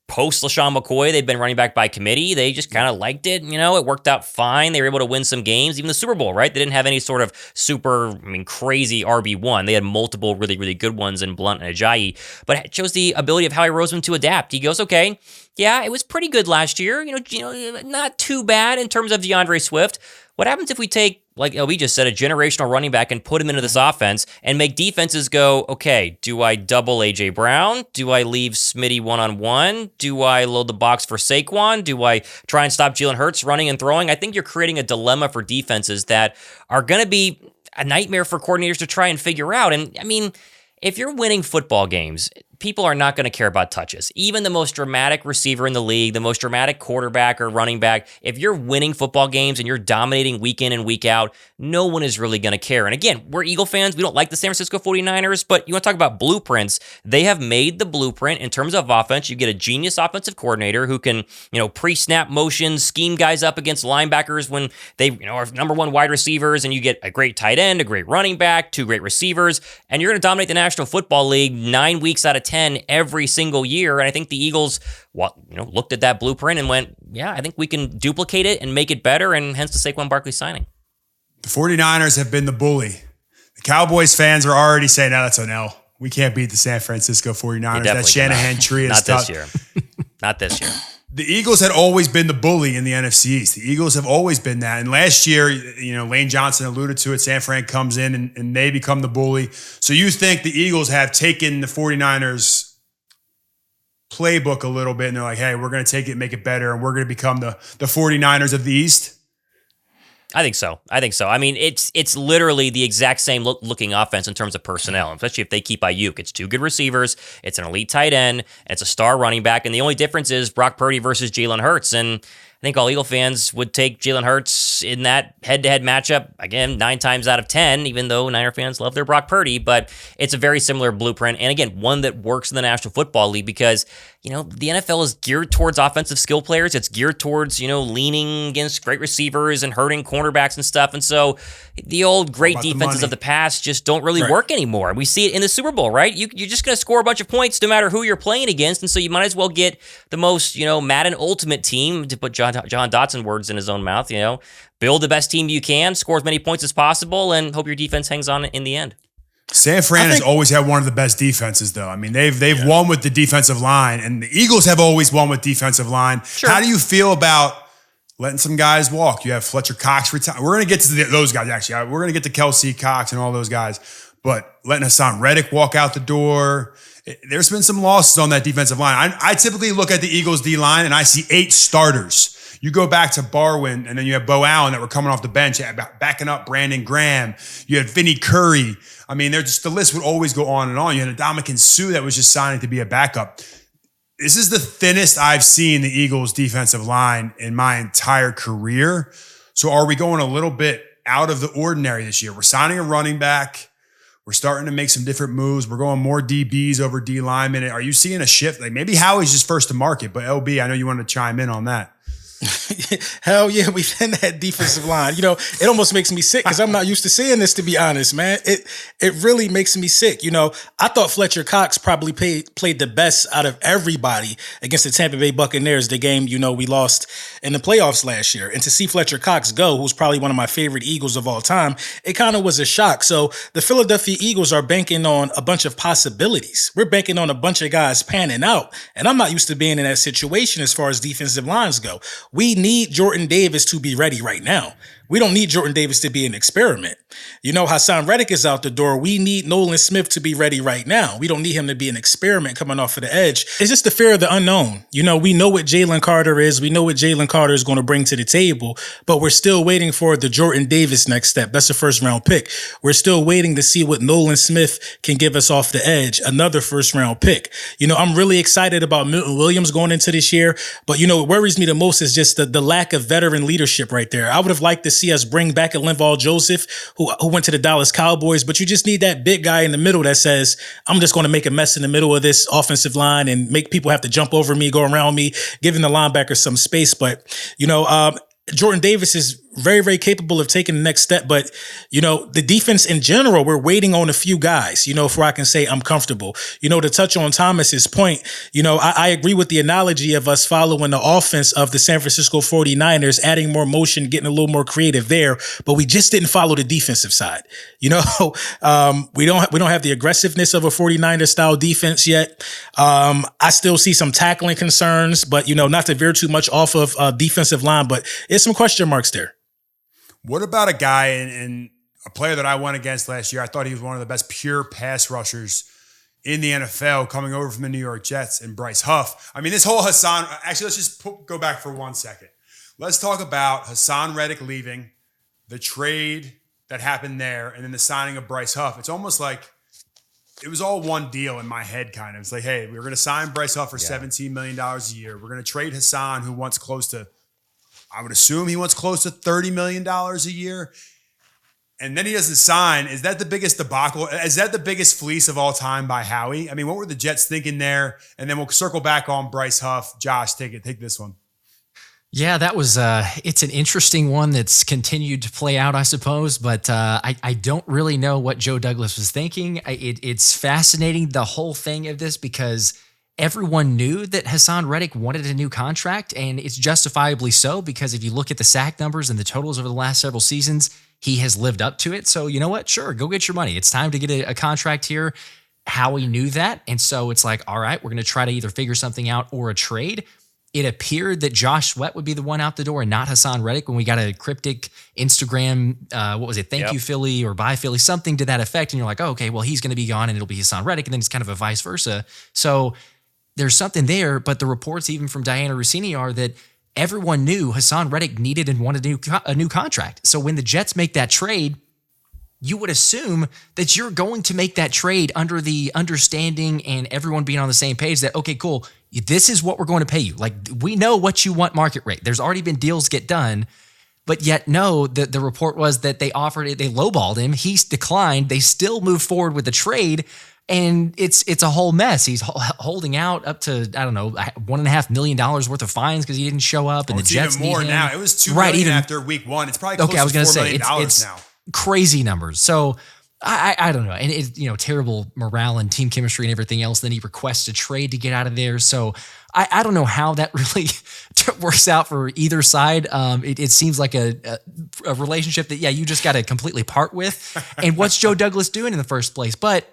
post LaShawn McCoy, they've been running back by committee. They just kind of liked it. It worked out fine. They were able to win some games, even the Super Bowl, right? They didn't have any sort of super, crazy RB1. They had multiple really, really good ones in Blunt and Ajayi, but it shows the ability of Howie Roseman to adapt. He goes, okay, yeah, it was pretty good last year. Not too bad in terms of DeAndre Swift. What happens if we take, like LB just said, a generational running back and put him into this offense and make defenses go, okay, do I double A.J. Brown? Do I leave Smitty one-on-one? Do I load the box for Saquon? Do I try and stop Jalen Hurts running and throwing? I think you're creating a dilemma for defenses that are going to be a nightmare for coordinators to try and figure out. And, if you're winning football games, people are not going to care about touches. Even the most dramatic receiver in the league, the most dramatic quarterback or running back, if you're winning football games and you're dominating week in and week out, no one is really going to care. And again, we're Eagle fans. We don't like the San Francisco 49ers, but you want to talk about blueprints. They have made the blueprint in terms of offense. You get a genius offensive coordinator who can, pre-snap motions, scheme guys up against linebackers when they, are number one wide receivers, and you get a great tight end, a great running back, 2 great receivers, and you're going to dominate the National Football League 9 weeks out of 10 10 every single year. And I think the Eagles looked at that blueprint and went, yeah, I think we can duplicate it and make it better, and hence the Saquon Barkley signing. The 49ers have been the bully. The Cowboys fans are already saying, no, that's an L. We can't beat the San Francisco 49ers. That Shanahan tree is not tough. this year. Not this year. The Eagles had always been the bully in the NFC East. The Eagles have always been that. And last year, Lane Johnson alluded to it. San Fran comes in and they become the bully. So you think the Eagles have taken the 49ers playbook a little bit and they're like, hey, we're going to take it and make it better, and we're going to become the 49ers of the East? I think so. I mean, it's literally the exact same looking offense in terms of personnel, especially if they keep Ayuk. It's 2 good receivers, it's an elite tight end, and it's a star running back, and the only difference is Brock Purdy versus Jalen Hurts. And I think all Eagle fans would take Jalen Hurts in that head-to-head matchup, again, 9 times out of 10, even though Niner fans love their Brock Purdy. But it's a very similar blueprint, and again, one that works in the National Football League because, the NFL is geared towards offensive skill players. It's geared towards, leaning against great receivers and hurting cornerbacks and stuff. And so the old great defenses of the past just don't really work anymore. We see it in the Super Bowl, right? You're just going to score a bunch of points no matter who you're playing against, and so you might as well get the most, Madden Ultimate team, to put John Dotson words in his own mouth, build the best team you can, score as many points as possible, and hope your defense hangs on in the end. San Fran has always had one of the best defenses, though. I mean, they've won with the defensive line, and the Eagles have always won with defensive line. Sure. How do you feel about letting some guys walk? You have Fletcher Cox retire. We're going to get to those guys, actually. We're going to get to Kelce, Cox, and all those guys. But letting Hassan Reddick walk out the door, there's been some losses on that defensive line. I typically look at the Eagles D-line, and I see 8 starters. You go back to Barwin, and then you have Bo Allen that were coming off the bench, backing up Brandon Graham. You had Vinny Curry. I mean, the list would always go on and on. You had Ndamukong Suh that was just signing to be a backup. This is the thinnest I've seen the Eagles' defensive line in my entire career. So are we going a little bit out of the ordinary this year? We're signing a running back. We're starting to make some different moves. We're going more DBs over D linemen. Are you seeing a shift? Like maybe Howie's just first to market, but LB, I know you wanted to chime in on that. Hell yeah, we've in that defensive line. It almost makes me sick because I'm not used to seeing this, to be honest, man. It really makes me sick. I thought Fletcher Cox probably played the best out of everybody against the Tampa Bay Buccaneers, the game, we lost in the playoffs last year. And to see Fletcher Cox go, who's probably one of my favorite Eagles of all time, it kind of was a shock. So the Philadelphia Eagles are banking on a bunch of possibilities. We're banking on a bunch of guys panning out. And I'm not used to being in that situation as far as defensive lines go. We need Jordan Davis to be ready right now. We don't need Jordan Davis to be an experiment. Hassan Reddick is out the door. We need Nolan Smith to be ready right now. We don't need him to be an experiment coming off of the edge. It's just the fear of the unknown. We know what Jalen Carter is. We know what Jalen Carter is going to bring to the table, but we're still waiting for the Jordan Davis next step. That's a first round pick. We're still waiting to see what Nolan Smith can give us off the edge, another first round pick. I'm really excited about Milton Williams going into this year, but what worries me the most is just the lack of veteran leadership right there. I would have liked to see us bring back a Linval Joseph who went to the Dallas Cowboys, but you just need that big guy in the middle that says, I'm just going to make a mess in the middle of this offensive line and make people have to jump over me, go around me, giving the linebackers some space. But, Jordan Davis is very, very capable of taking the next step. But, the defense in general, we're waiting on a few guys, before I can say I'm comfortable. To touch on Thomas's point, I agree with the analogy of us following the offense of the San Francisco 49ers, adding more motion, getting a little more creative there. But we just didn't follow the defensive side. We don't have the aggressiveness of a 49er style defense yet. I still see some tackling concerns, but, not to veer too much off of defensive line, but there's some question marks there. What about a guy and a player that I went against last year? I thought he was one of the best pure pass rushers in the NFL coming over from the New York Jets, and Bryce Huff. I mean, this whole Hassan, actually, let's just go back for 1 second. Let's talk about Hassan Reddick leaving, the trade that happened there, and then the signing of Bryce Huff. It's almost like it was all one deal in my head, kind of. It's like, hey, we're going to sign Bryce Huff for $17 million a year. We're going to trade Hassan, who wants close to, I would assume he wants close to $30 million a year. And then he doesn't sign. Is that the biggest debacle? Is that the biggest fleece of all time by Howie? I mean, what were the Jets thinking there? And then we'll circle back on Bryce Huff. Josh, take this one. Yeah, that was it's an interesting one that's continued to play out, I suppose, but I don't really know what Joe Douglas was thinking. It's fascinating, the whole thing of this, because everyone knew that Hassan Reddick wanted a new contract, and it's justifiably so, because if you look at the sack numbers and the totals over the last several seasons, he has lived up to it. So you know what? Sure, go get your money. It's time to get a contract here. Howie knew that, and so it's like, all right, we're going to try to either figure something out or a trade. It appeared that Josh Sweat would be the one out the door and not Hassan Reddick when we got a cryptic Instagram, what was it, thank you Philly or bye Philly, something to that effect. And you're like, oh, okay, well, he's going to be gone and it'll be Hassan Reddick. And then it's kind of a vice versa. So there's something there, but the reports even from Diana Rossini are that everyone knew Hassan Reddick needed and wanted a new contract. So when the Jets make that trade, you would assume that you're going to make that trade under the understanding and everyone being on the same page that, okay, cool, this is what we're going to pay you. Like, we know what you want market rate. There's already been deals get done, but yet no, the report was that they offered it, they lowballed him. He's declined. They still move forward with the trade, and it's a whole mess. He's holding out up to, I don't know, $1.5 million worth of fines because he didn't show up, and the Jets even more need him. now. It was $2 million after week one. It's probably close to $4 million now. Crazy numbers. So I don't know. And it's, terrible morale and team chemistry and everything else. Then he requests a trade to get out of there. So I don't know how that really works out for either side. It seems like a relationship that, you just got to completely part with. And what's Joe Douglas doing in the first place? But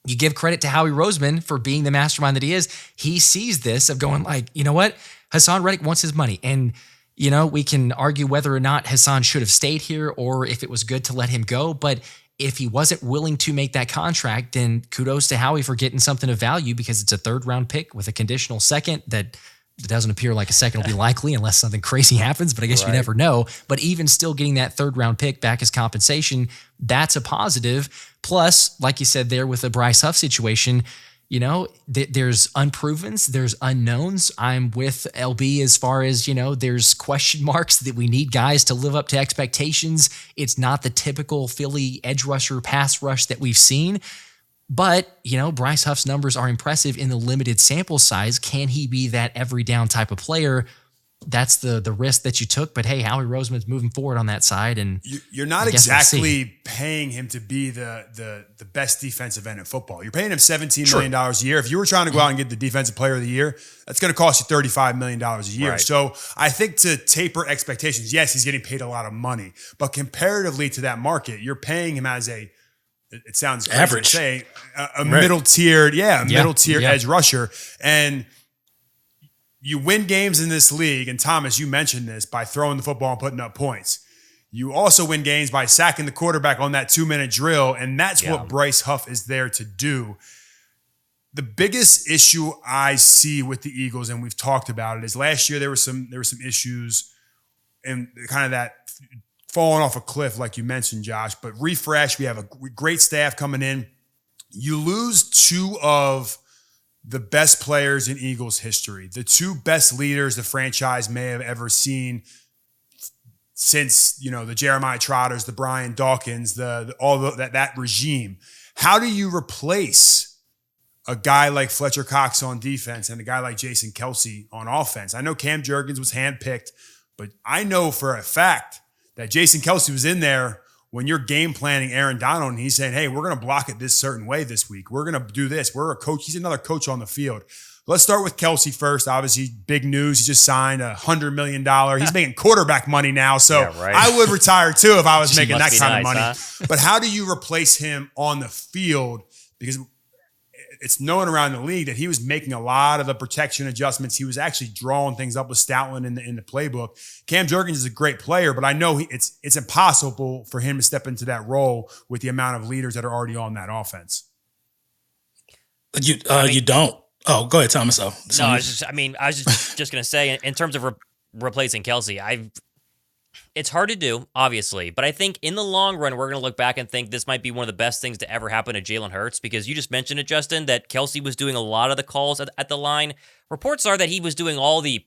you give credit to Howie Roseman for being the mastermind that he is. He sees this of going like, you know what? Hassan Reddick wants his money. And we can argue whether or not Hassan should have stayed here or if it was good to let him go. But if he wasn't willing to make that contract, then kudos to Howie for getting something of value, because it's a third-round pick with a conditional second that doesn't appear like a second will be likely unless something crazy happens, but I guess you never know. But even still getting that third-round pick back as compensation, that's a positive. Plus, like you said there with the Bryce Huff situation, there's unprovens, there's unknowns. I'm with LB as far as, there's question marks that we need guys to live up to expectations. It's not the typical Philly edge rusher pass rush that we've seen. But, Bryce Huff's numbers are impressive in the limited sample size. Can he be that every down type of player? That's the risk that you took. But hey, Howie Roseman's moving forward on that side, and you're not exactly paying him to be the best defensive end in football. You're paying him $17 million a year. If you were trying to go out and get the defensive player of the year, that's going to cost you $35 million a year. Right. So I think to taper expectations, yes, he's getting paid a lot of money, but comparatively to that market, you're paying him as it sounds average, to say, a middle tiered, middle tier edge rusher. And you win games in this league, and Thomas, you mentioned this, by throwing the football and putting up points. You also win games by sacking the quarterback on that 2-minute drill, and that's what Bryce Huff is there to do. The biggest issue I see with the Eagles, and we've talked about it, is last year there were some issues and kind of that falling off a cliff, like you mentioned, Josh. But refresh, we have a great staff coming in. You lose two of the best players in Eagles history, the two best leaders the franchise may have ever seen since, the Jeremiah Trotters, the Brian Dawkins, that regime. How do you replace a guy like Fletcher Cox on defense and a guy like Jason Kelce on offense? I know Cam Jurgens was handpicked, but I know for a fact that Jason Kelce was in there when you're game planning Aaron Donald and he's saying, hey, we're going to block it this certain way this week. We're going to do this. We're a coach. He's another coach on the field. Let's start with Kelce first. Obviously, big news. He just signed $100 million. He's making quarterback money now. So I would retire too if I was making that kind of money. Huh? But how do you replace him on the field? Because it's known around the league that he was making a lot of the protection adjustments. He was actually drawing things up with Stoutland in the playbook. Cam Jurgens is a great player, but I know it's impossible for him to step into that role with the amount of leaders that are already on that offense. You don't. Oh, go ahead, Thomas. No, I was just going to say, in terms of replacing Kelce, It's hard to do, obviously, but I think in the long run, we're going to look back and think this might be one of the best things to ever happen to Jalen Hurts, because you just mentioned it, Justin, that Kelce was doing a lot of the calls at the line. Reports are that he was doing all the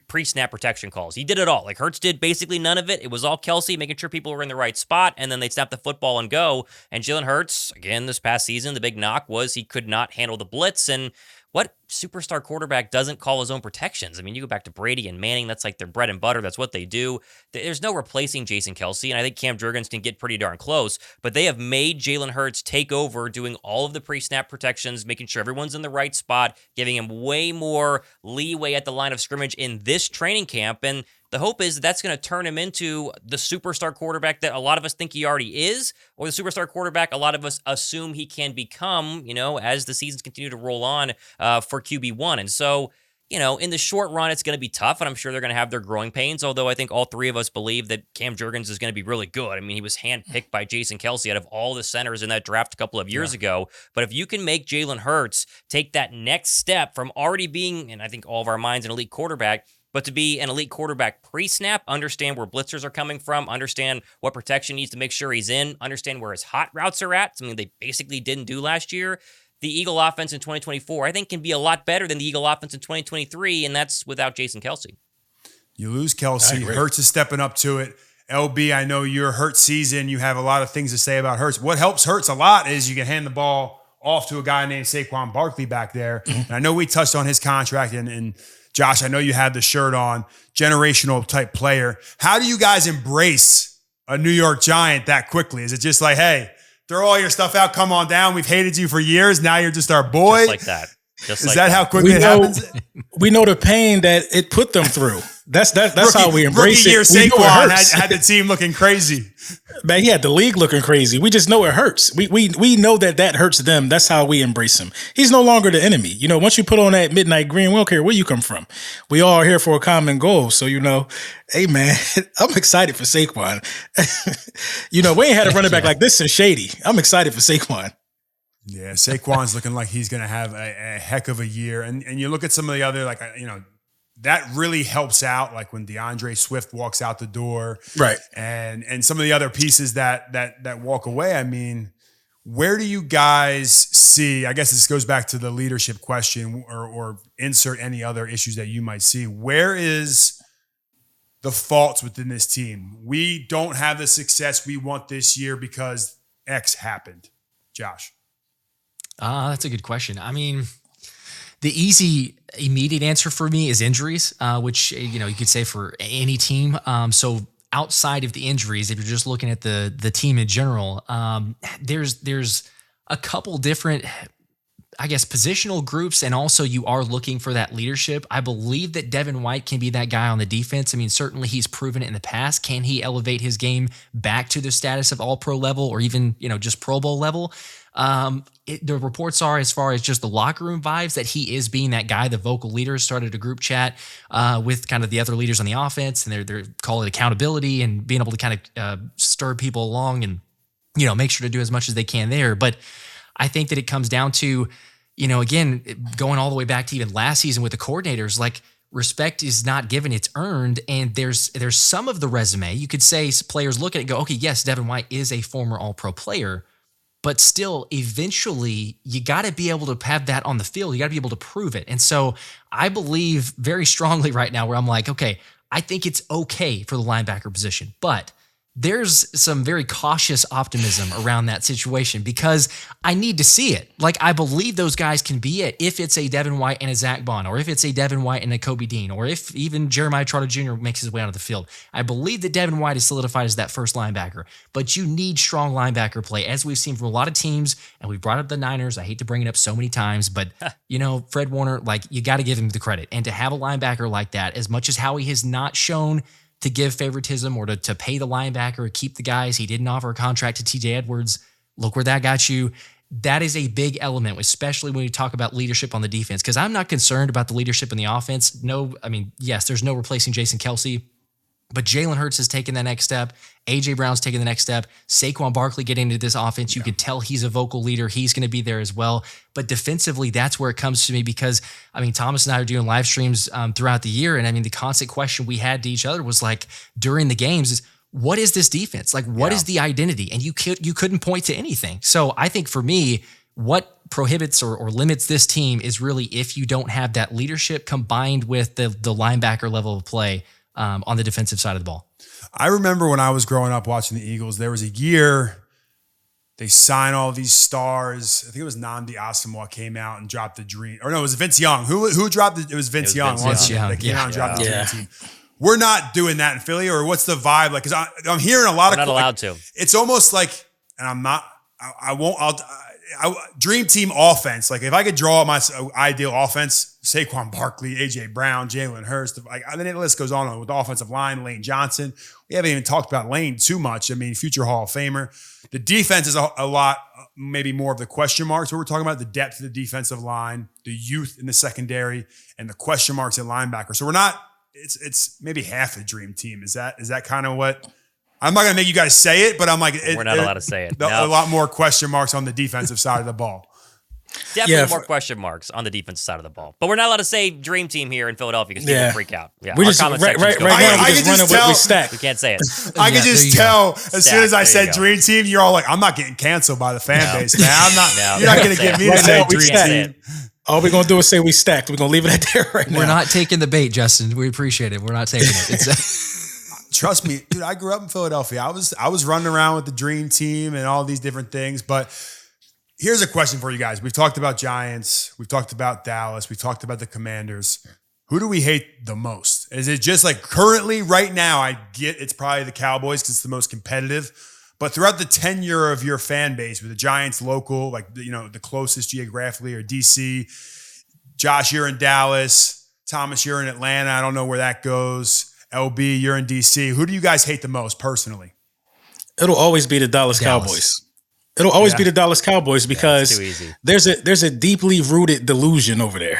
pre-snap protection calls. He did it all. Like, Hurts did basically none of it. It was all Kelce, making sure people were in the right spot, and then they'd snap the football and go. And Jalen Hurts, again, this past season, the big knock was he could not handle the blitz. And what superstar quarterback doesn't call his own protections? I mean, you go back to Brady and Manning, that's like their bread and butter. That's what they do. There's no replacing Jason Kelce, and I think Cam Jurgens can get pretty darn close, but they have made Jalen Hurts take over doing all of the pre-snap protections, making sure everyone's in the right spot, giving him way more leeway at the line of scrimmage in this training camp, and the hope is that's going to turn him into the superstar quarterback that a lot of us think he already is, or the superstar quarterback a lot of us assume he can become, as the seasons continue to roll on for QB1. And so, in the short run, it's going to be tough, and I'm sure they're going to have their growing pains, although I think all three of us believe that Cam Jurgens is going to be really good. I mean, he was handpicked by Jason Kelce out of all the centers in that draft a couple of years ago. But if you can make Jalen Hurts take that next step from already being, and I think all of our minds, an elite quarterback, but to be an elite quarterback pre-snap, understand where blitzers are coming from, understand what protection needs to make sure he's in, understand where his hot routes are at, something they basically didn't do last year. The Eagle offense in 2024, I think, can be a lot better than the Eagle offense in 2023, and that's without Jason Kelce. You lose Kelce. Hurts is stepping up to it. LB, I know your Hurts season. You have a lot of things to say about Hurts. What helps Hurts a lot is you can hand the ball off to a guy named Saquon Barkley back there. And I know we touched on his contract, and Josh, I know you had the shirt on, generational type player. How do you guys embrace a New York Giant that quickly? Is it just like, hey, throw all your stuff out, come on down, we've hated you for years, now you're just our boy? Just like that. Is that how quickly it happens? We know the pain that it put them through. That's how we embrace rookie year, it. Saquon had the team looking crazy. Man, he had the league looking crazy. We just know it hurts. We know that hurts them. That's how we embrace him. He's no longer the enemy. Once you put on that midnight green, we don't care where you come from. We all are here for a common goal. So, hey, man, I'm excited for Saquon. We ain't had a running back like this since Shady. I'm excited for Saquon. Yeah, Saquon's looking like he's going to have a heck of a year. And you look at some of the other, that really helps out, like when DeAndre Swift walks out the door. Right. And some of the other pieces that walk away. I mean, where do you guys see, I guess this goes back to the leadership question, or insert any other issues that you might see. Where is the faults within this team? We don't have the success we want this year because X happened. Josh. That's a good question. I mean, the easy, immediate answer for me is injuries, which, you could say for any team. So outside of the injuries, if you're just looking at the team in general, there's a couple different, I guess, positional groups, and also you are looking for that leadership. I believe that Devin White can be that guy on the defense. I mean, certainly he's proven it in the past. Can he elevate his game back to the status of all-pro level, or even, just Pro Bowl level? The reports are, as far as just the locker room vibes, that he is being that guy. The vocal leader started a group chat with kind of the other leaders on the offense, and they're calling it accountability and being able to kind of stir people along and, make sure to do as much as they can there. But I think that it comes down to, again, going all the way back to even last season with the coordinators, like, respect is not given, it's earned. And there's some of the resume, you could say players look at it and go, okay, yes, Devin White is a former all-pro player, but still, eventually, you got to be able to have that on the field. You got to be able to prove it. And so I believe very strongly right now where I'm like, okay, I think it's okay for the linebacker position, but there's some very cautious optimism around that situation because I need to see it. Like, I believe those guys can be it if it's a Devin White and a Zach Bond, or if it's a Devin White and a Kobe Dean, or if even Jeremiah Trotter Jr. makes his way onto the field. I believe that Devin White is solidified as that first linebacker, but you need strong linebacker play, as we've seen from a lot of teams, and we've brought up the Niners. I hate to bring it up so many times, but, Fred Warner, like, you got to give him the credit. And to have a linebacker like that, as much as Howie has not shown to give favoritism or to pay the linebacker or keep the guys. He didn't offer a contract to TJ Edwards. Look where that got you. That is a big element, especially when you talk about leadership on the defense, because I'm not concerned about the leadership in the offense. No, I mean, yes, there's no replacing Jason Kelce. But Jalen Hurts has taken the next step. A.J. Brown's taking the next step. Saquon Barkley getting into this offense. You could tell he's a vocal leader. He's going to be there as well. But defensively, that's where it comes to me because, I mean, Thomas and I are doing live streams throughout the year. And I mean, the constant question we had to each other was like, during the games is, what is this defense? Like, what is the identity? And you couldn't point to anything. So I think for me, what prohibits or limits this team is really if you don't have that leadership combined with the linebacker level of play on the defensive side of the ball. I remember when I was growing up watching the Eagles, there was a year they signed all these stars. I think it was Nnamdi Asomugha came out and dropped the dream. Or no, it was Vince Young. Who dropped it? It was Vince Young. Vince Young. That came out and dropped the dream team. We're not doing that in Philly, or what's the vibe like? Because I'm hearing a lot We're of not allowed to. It's almost like, and I'm not. I won't. Dream team offense. Like if I could draw my ideal offense, Saquon Barkley, AJ Brown, Jalen Hurts. Like then the list goes on with the offensive line. Lane Johnson. We haven't even talked about Lane too much. I mean, future Hall of Famer. The defense is a lot, maybe more of the question marks. What we're talking about, the depth of the defensive line, the youth in the secondary, and the question marks at linebacker. So we're not. It's maybe half a dream team. Is that kind of what? I'm not going to make you guys say it, but I'm like, we're not allowed to say it. A lot more question marks on the defensive side of the ball. Definitely more question marks on the defensive side of the ball. But we're not alled to say dream team here in Philadelphia because people freak out. Yeah, we just right now we just running with stack. We can't say it. I can just tell as soon as I said dream team, you're all like, I'm not getting canceled by the fan base, man. I'm not. You're not going to get me to say dream team. All we're going to do is say we stacked. We're going to leave it at there right now. We're not taking the bait, Justin. We appreciate it. We're not taking it. Trust me, dude, I grew up in Philadelphia. I was running around with the dream team and all these different things. But here's a question for you guys. We've talked about Giants. We've talked about Dallas. We've talked about the Commanders. Who do we hate the most? Is it just like currently right now, I get it's probably the Cowboys because it's the most competitive. But throughout the tenure of your fan base with the Giants local, like, the closest geographically, or DC, Josh, you're in Dallas, Thomas, you're in Atlanta. I don't know where that goes. LB, you're in DC. Who do you guys hate the most personally? It'll always be the Dallas Cowboys. It'll always be the Dallas Cowboys because there's a deeply rooted delusion over there.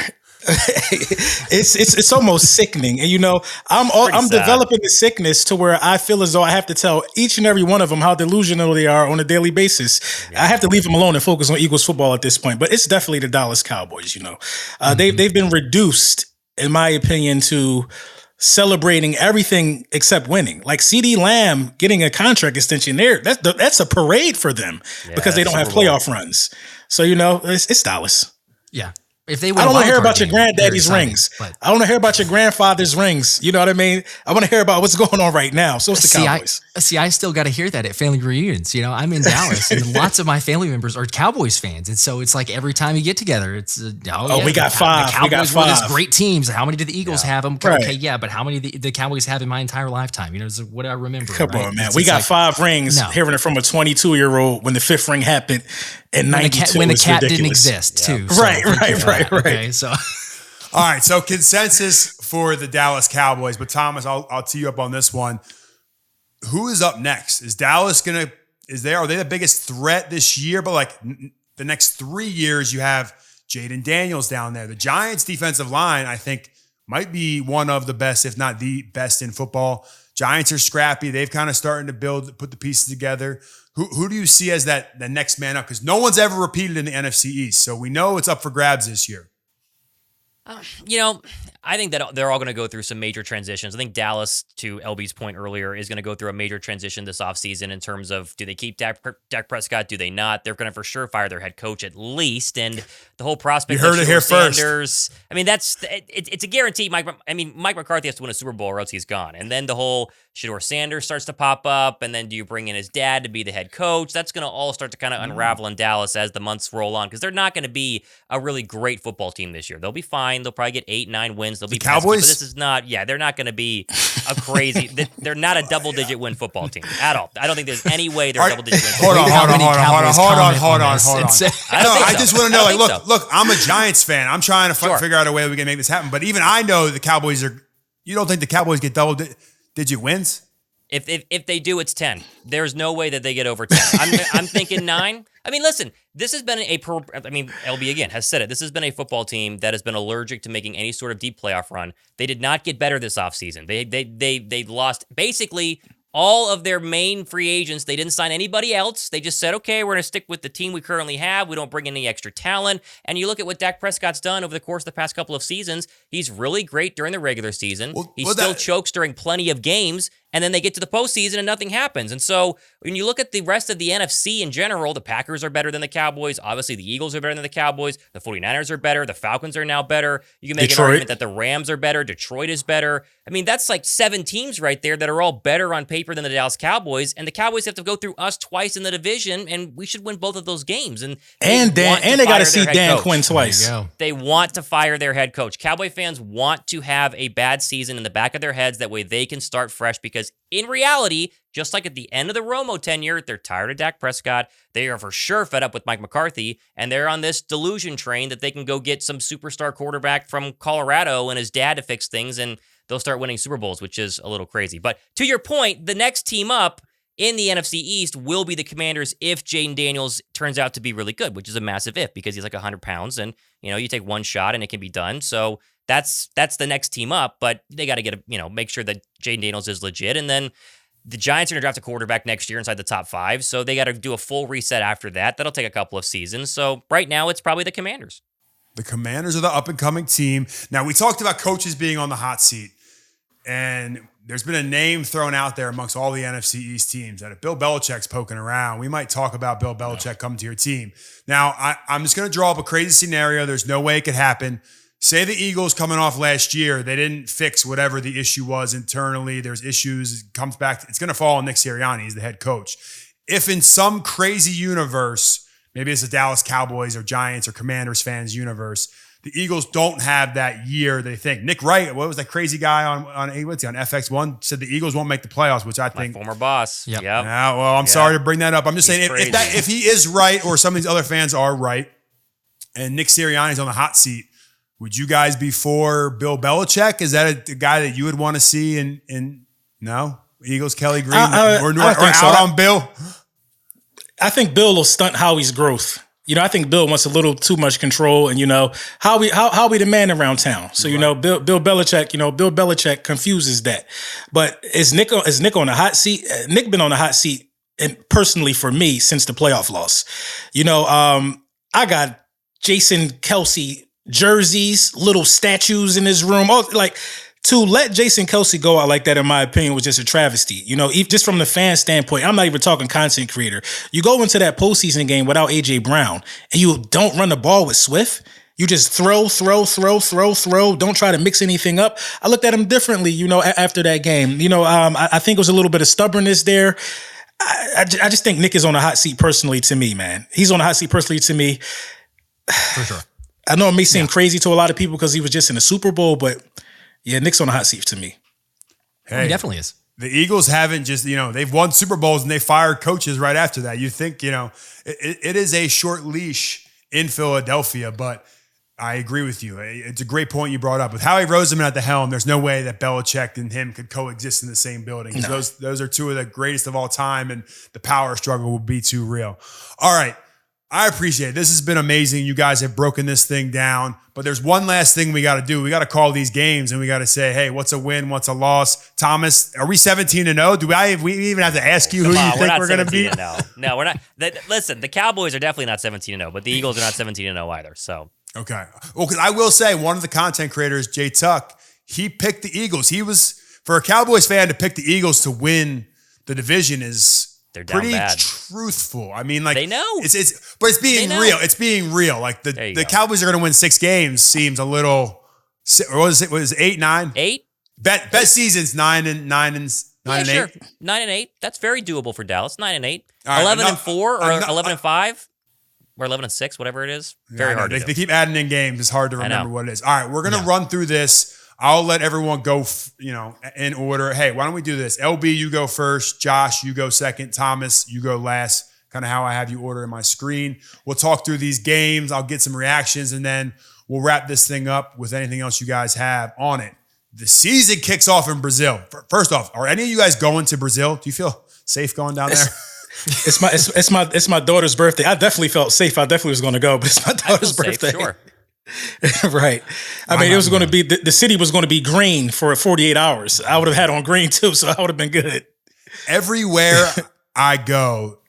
it's almost sickening, and I'm developing the sickness to where I feel as though I have to tell each and every one of them how delusional they are on a daily basis. I have to leave them alone and focus on Eagles football at this point. But it's definitely the Dallas Cowboys. They've been reduced, in my opinion, to celebrating everything except winning. Like CD Lamb getting a contract extension there, that's a parade for them because they don't have playoff runs. So it's Dallas. Yeah. If they I don't want to hear about your granddaddy's rings. I don't want to hear about your grandfather's rings. You know what I mean? I want to hear about what's going on right now. So it's the Cowboys. I still got to hear that at family reunions. I'm in Dallas, and lots of my family members are Cowboys fans, and so it's like every time you get together, it's we got five. The Cowboys were this great teams. How many did the Eagles have them? Right. Okay, yeah, but how many did the Cowboys have in my entire lifetime? Is what I remember. Come on, man. We got 5 rings. Hearing it from a 22-year-old when the 5th ring happened in 92 when the cat ridiculous. didn't exist too. Right. Okay, so. All right, so consensus for the Dallas Cowboys, but Thomas, I'll tee you up on this one. Who is up next? Is Dallas are they the biggest threat this year? But like the next 3 years, you have Jaden Daniels down there. The Giants' defensive line, I think, might be one of the best, if not the best in football. Giants are scrappy. They've kind of starting to put the pieces together. Who do you see as the next man up? Because no one's ever repeated in the NFC East, so we know it's up for grabs this year. I think that they're all going to go through some major transitions. I think Dallas, to LB's point earlier, is going to go through a major transition this offseason in terms of, do they keep Dak Prescott? Do they not? They're going to for sure fire their head coach at least. And the whole prospect. You heard it here Sanders, first. I mean, it's a guarantee. Mike McCarthy has to win a Super Bowl or else he's gone. And then the whole Shedeur Sanders starts to pop up. And then do you bring in his dad to be the head coach? That's going to all start to kind of unravel in Dallas as the months roll on, because they're not going to be a really great football team this year. They'll be fine. They'll probably get 8-9 wins. They'll be Cowboys. Pesky, but this is not. Yeah, they're not going to be a crazy. They're not a double-digit win football team at all. I don't think there's any way they're a double-digit win. Hold on. I just want to know. Look, I'm a Giants fan. I'm trying to figure out a way we can make this happen. But even I know the Cowboys are. You don't think the Cowboys get double-digit wins? If they do, it's 10. There's no way that they get over 10. I'm thinking 9. I mean, listen, this has been LB again has said it. This has been a football team that has been allergic to making any sort of deep playoff run. They did not get better this offseason. They lost basically all of their main free agents. They didn't sign anybody else. They just said, okay, we're going to stick with the team we currently have. We don't bring any extra talent. And you look at what Dak Prescott's done over the course of the past couple of seasons. He's really great during the regular season. He still chokes during plenty of games. And then they get to the postseason and nothing happens. And so when you look at the rest of the NFC in general, the Packers are better than the Cowboys. Obviously, the Eagles are better than the Cowboys. The 49ers are better. The Falcons are now better. You can make an argument that the Rams are better. Detroit is better. I mean, that's like 7 teams right there that are all better on paper than the Dallas Cowboys. And the Cowboys have to go through us twice in the division, and we should win both of those games. And they got to see Dan Quinn twice. They want to fire their head coach. Cowboy fans want to have a bad season in the back of their heads. That way they can start fresh, because in reality, just like at the end of the Romo tenure, they're tired of Dak Prescott. They are for sure fed up with Mike McCarthy, and they're on this delusion train that they can go get some superstar quarterback from Colorado and his dad to fix things, and they'll start winning Super Bowls, which is a little crazy. But to your point, the next team up in the NFC East will be the Commanders if Jaden Daniels turns out to be really good, which is a massive if, because he's like 100 pounds, and you take one shot and it can be done. So that's the next team up, but they got to make sure that Jaden Daniels is legit. And then the Giants are going to draft a quarterback next year inside the top 5, so they got to do a full reset after that. That'll take a couple of seasons. So right now, it's probably the Commanders. The Commanders are the up-and-coming team. Now, we talked about coaches being on the hot seat, and there's been a name thrown out there amongst all the NFC East teams that if Bill Belichick's poking around, we might talk about Bill Belichick coming to your team. Now, I'm just going to draw up a crazy scenario. There's no way it could happen. Say the Eagles coming off last year, they didn't fix whatever the issue was internally. There's issues. It comes back. It's going to fall on Nick Sirianni. He's the head coach. If in some crazy universe, maybe it's the Dallas Cowboys or Giants or Commanders fans universe, the Eagles don't have that year, they think. Nick Wright, what was that crazy guy on FX1, said the Eagles won't make the playoffs, which I think. My former boss. Yep. Yeah, well, I'm sorry to bring that up. I'm just saying if he is right, or some of these other fans are right, and Nick Sirianni's on the hot seat, would you guys be for Bill Belichick? Is that a guy that you would want to see in Eagles, Kelly Green, or out on Bill? I think Bill will stunt Howie's growth. I think Bill wants a little too much control, and Howie the man around town. So Bill Belichick confuses that. But is Nick on the hot seat? Nick been on the hot seat, and personally for me, since the playoff loss. I got Jason Kelce jerseys, little statues in his room. To let Jason Kelce go out like that, in my opinion, was just a travesty. Just from the fan standpoint, I'm not even talking content creator. You go into that postseason game without A.J. Brown, and you don't run the ball with Swift. You just throw. Don't try to mix anything up. I looked at him differently, after that game. I think it was a little bit of stubbornness there. I just think Nick is on a hot seat personally to me, man. He's on a hot seat personally to me. For sure. I know it may seem crazy to a lot of people because he was just in the Super Bowl, but yeah, Nick's on the hot seat to me. Hey, he definitely is. The Eagles haven't just, they've won Super Bowls and they fired coaches right after that. You think, it is a short leash in Philadelphia, but I agree with you. It's a great point you brought up. With Howie Roseman at the helm, there's no way that Belichick and him could coexist in the same building. No. Those are two of the greatest of all time, and the power struggle will be too real. All right. I appreciate it. This has been amazing. You guys have broken this thing down. But there's one last thing we got to do. We got to call these games, and we got to say, hey, what's a win? What's a loss? Thomas, are we 17-0? We even have to ask you who you think we're going to beat? No, we're not. Listen, the Cowboys are definitely not 17-0, but the Eagles are not 17-0 either. So okay. Well, because I will say, one of the content creators, Jay Tuck, he picked the Eagles. He was, for a Cowboys fan to pick the Eagles to win the division is they're down pretty bad. Truthful. I mean, they know but it's being real. It's being real. Like the Cowboys are going to win 6 games seems a little. What was it? Was it 8, 9? 8. Best seasons 9 and 8. 9 and 8. That's very doable for Dallas. 9 and 8. Right, 11 and 4 or 11 and 5 or 11 and 6, whatever it is. Very hard. They keep adding in games. It's hard to remember what it is. All right, we're going to run through this. I'll let everyone go, in order. Hey, why don't we do this? LB, you go first. Josh, you go second. Thomas, you go last. Kind of how I have you order in my screen. We'll talk through these games. I'll get some reactions, and then we'll wrap this thing up with anything else you guys have on it. The season kicks off in Brazil. First off, are any of you guys going to Brazil? Do you feel safe going down there? It's my daughter's birthday. I definitely felt safe. I definitely was going to go, but it's my daughter's birthday. Sure. Right. I mean, it was going to be the city was going to be green for 48 hours. I would have had on green too, so I would have been good. Everywhere I go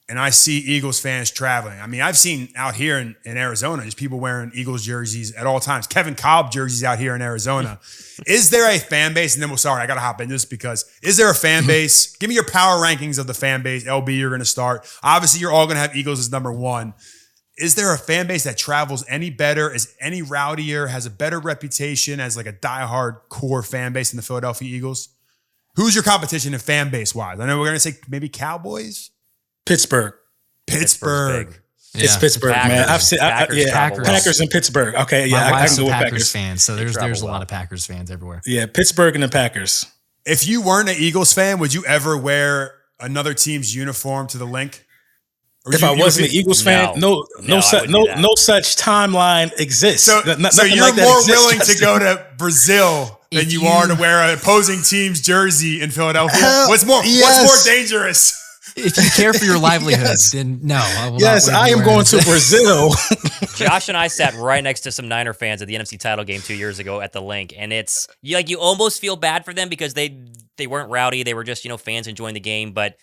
and I see Eagles fans traveling. I mean, I've seen out here in Arizona, just people wearing Eagles jerseys at all times. Kevin Kolb jerseys out here in Arizona. Is there a fan base? And then, I got to hop in this because is there a fan base? Give me your power rankings of the fan base. LB, you're going to start. Obviously, you're all going to have Eagles as number one. Is there a fan base that travels any better, is any rowdier, has a better reputation as like a diehard core fan base in the Philadelphia Eagles? Who's your competition in fan base wise? I know we're going to say maybe Cowboys. Pittsburgh. Pittsburgh. Yeah. It's Pittsburgh, Packers. man. I've seen Packers and Pittsburgh. Okay, yeah, My I wife's can a go with Packers Packers fan, so there's a well. lot of Packers fans everywhere. Yeah, Pittsburgh and the Packers. If you weren't an Eagles fan, would you ever wear another team's uniform to the link? Or If I wasn't an Eagles fan, no such timeline exists. So Nothing you're like that more exists, willing to Justin. go to Brazil than you are to wear an opposing team's jersey in Philadelphia? What's more dangerous? If you care for your livelihood, then no. I will Yes, not I am going to Brazil. Josh and I sat right next to some Niner fans at the NFC title game 2 years ago at the link, and it's you almost feel bad for them because they weren't rowdy, they were just fans enjoying the game, but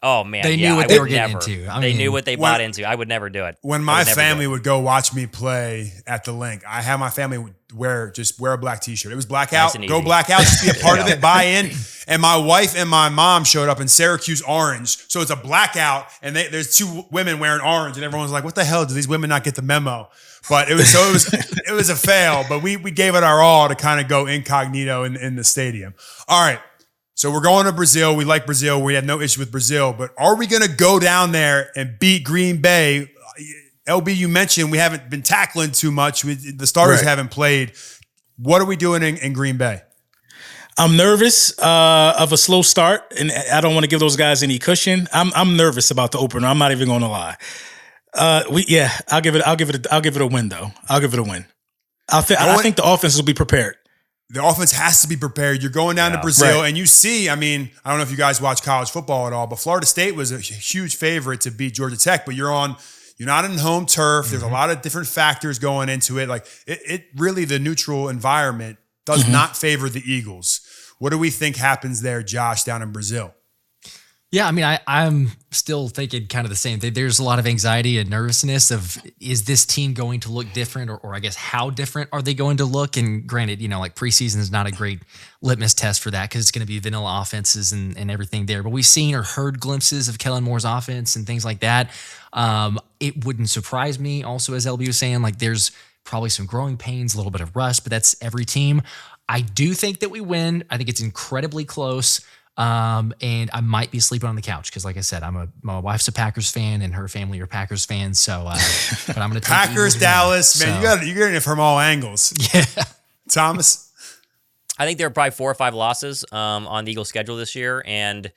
oh man, They knew what they were getting into. They knew what they bought into. I would never do it. When my family would go watch me play at the link, I had my family wear a black t-shirt. It was blackout. Nice and Go easy. blackout, just be a part of it, buy in. And my wife and my mom showed up in Syracuse orange. So it's a blackout and there's two women wearing orange and everyone's like, what the hell? Do these women not get the memo? But it was a fail, but we gave it our all to kind of go incognito in the stadium. All right. So we're going to Brazil. We like Brazil. We have no issue with Brazil, but are we going to go down there and beat Green Bay? LB, you mentioned we haven't been tackling too much. The starters haven't played. What are we doing in Green Bay? I'm nervous of a slow start, and I don't want to give those guys any cushion. I'm nervous about the opener. I'm not even going to lie. I'll give it a win though. I'll give it a win. I think the offense will be prepared. The offense has to be prepared. You're going down to Brazil, and you see, I mean, I don't know if you guys watch college football at all, but Florida State was a huge favorite to beat Georgia Tech, but you're not in home turf. There's a lot of different factors going into it. Like it really, the neutral environment does not favor the Eagles. What do we think happens there, Josh, down in Brazil? Yeah, I mean, I'm still thinking kind of the same thing. There's a lot of anxiety and nervousness of, is this team going to look different, or I guess how different are they going to look? And granted, like preseason is not a great litmus test for that because it's going to be vanilla offenses and everything there. But we've seen or heard glimpses of Kellen Moore's offense and things like that. It wouldn't surprise me also, as LB was saying, like there's probably some growing pains, a little bit of rust, but that's every team. I do think that we win. I think it's incredibly close. And I might be sleeping on the couch because, like I said, my wife's a Packers fan and her family are Packers fans. So, but I'm going to take Packers, Dallas, man. You're getting it from all angles. Yeah, Thomas. I think there are probably 4 or 5 losses on the Eagles' schedule this year, and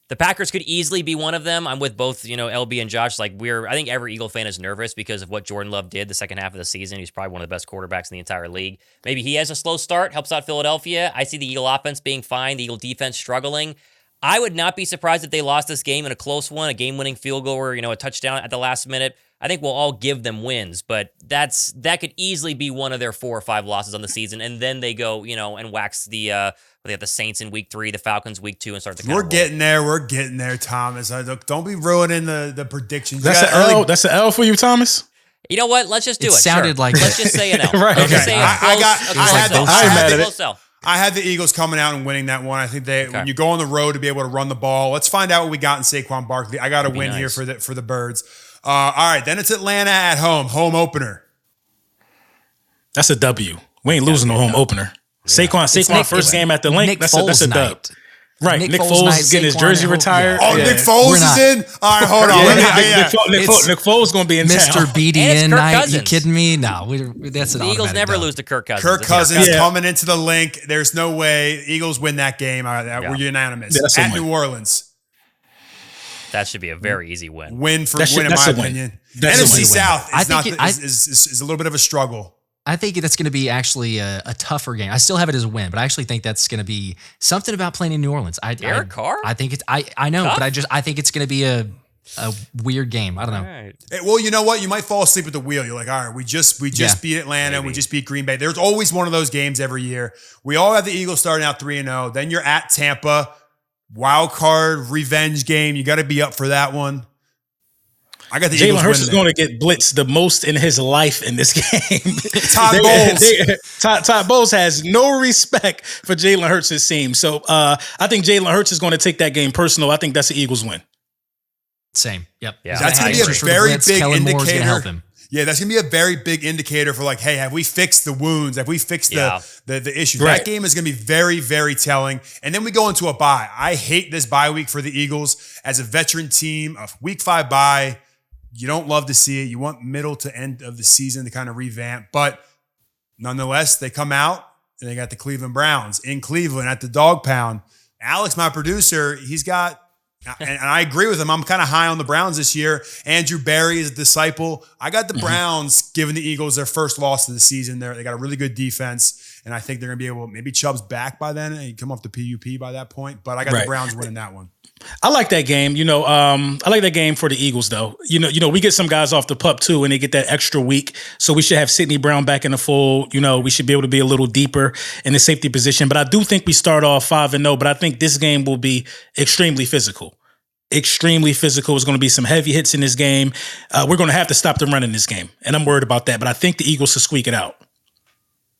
the Packers could easily be one of them. I'm with both, LB and Josh. I think every Eagle fan is nervous because of what Jordan Love did the second half of the season. He's probably one of the best quarterbacks in the entire league. Maybe he has a slow start, helps out Philadelphia. I see the Eagle offense being fine, the Eagle defense struggling. I would not be surprised if they lost this game in a close one, a game-winning field goal or, a touchdown at the last minute. I think we'll all give them wins, but that could easily be one of their 4 or 5 losses on the season, and then they go, and wax they have the Saints in week 3, the Falcons week 2, and start the. We're getting there, Thomas. Don't be ruining the predictions. That's an L. That's an L for you, Thomas. You know what? Let's just do it. Sounded like let's just say an L. Right. Let's just Okay. say I had the Eagles coming out and winning that one. I think when you go on the road to be able to run the ball, let's find out what we got in Saquon Barkley. I got to win here for the Birds. All right, then it's Atlanta at home opener. That's a W. We ain't losing no home opener. Saquon first game at the link. That's a dub. Right, Nick Foles is getting his jersey retired. Oh, Nick Foles is in? All right, hold on. Nick Foles is going to be in town. Mr. BDN night. You kidding me? No, that's the Eagles never lose to Kirk Cousins. Kirk Cousins coming into the link. There's no way Eagles win that game. We're unanimous. Yeah, at New Orleans. That should be a very easy win. In my opinion. NFC South is a little bit of a struggle. I think that's going to be actually a tougher game. I still have it as a win, but I actually think that's going to be something about playing in New Orleans. Derek Carr? I think it's I know, Tough? but I think it's going to be a weird game. I don't know. All right. Hey, well, you know what? You might fall asleep at the wheel. You're like, all right, we just beat Atlanta. Maybe. We just beat Green Bay. There's always one of those games every year. We all have the Eagles starting out 3-0. Then you're at Tampa. Wild card revenge game. You got to be up for that one. I got the Eagles Jalen Hurts is winning going to get blitzed the most in his life in this game. Todd Bowles. Todd Bowles has no respect for Jalen Hurts' team. So I think Jalen Hurts is going to take that game personal. I think that's the Eagles win. Same. Yep. Yeah. That's going to be a For the very blitz, big Kellen Moore's indicator. gonna help him. Yeah, that's going to be a very big indicator for like, hey, have we fixed the wounds? Have we fixed the issues? Right. That game is going to be very, very telling. And then we go into a bye. I hate this bye week for the Eagles. As a veteran team, a week 5 bye, you don't love to see it. You want middle to end of the season to kind of revamp. But nonetheless, they come out and they got the Cleveland Browns in Cleveland at the Dog Pound. Alex, my producer, he's got, and I agree with him, I'm kind of high on the Browns this year. Andrew Berry is a disciple. I got the Browns giving the Eagles their first loss of the season. They got a really good defense, and I think they're going to be able, maybe Chubb's back by then and come off the PUP by that point. But I got the Browns winning that one. I like that game. I like that game for the Eagles, though. We get some guys off the pup too, and they get that extra week. So we should have Sidney Brown back in the fold. We should be able to be a little deeper in the safety position. But I do think we start off 5-0. But I think this game will be extremely physical. Extremely physical. There's going to be some heavy hits in this game. We're going to have to stop the run in this game, and I'm worried about that. But I think the Eagles will squeak it out.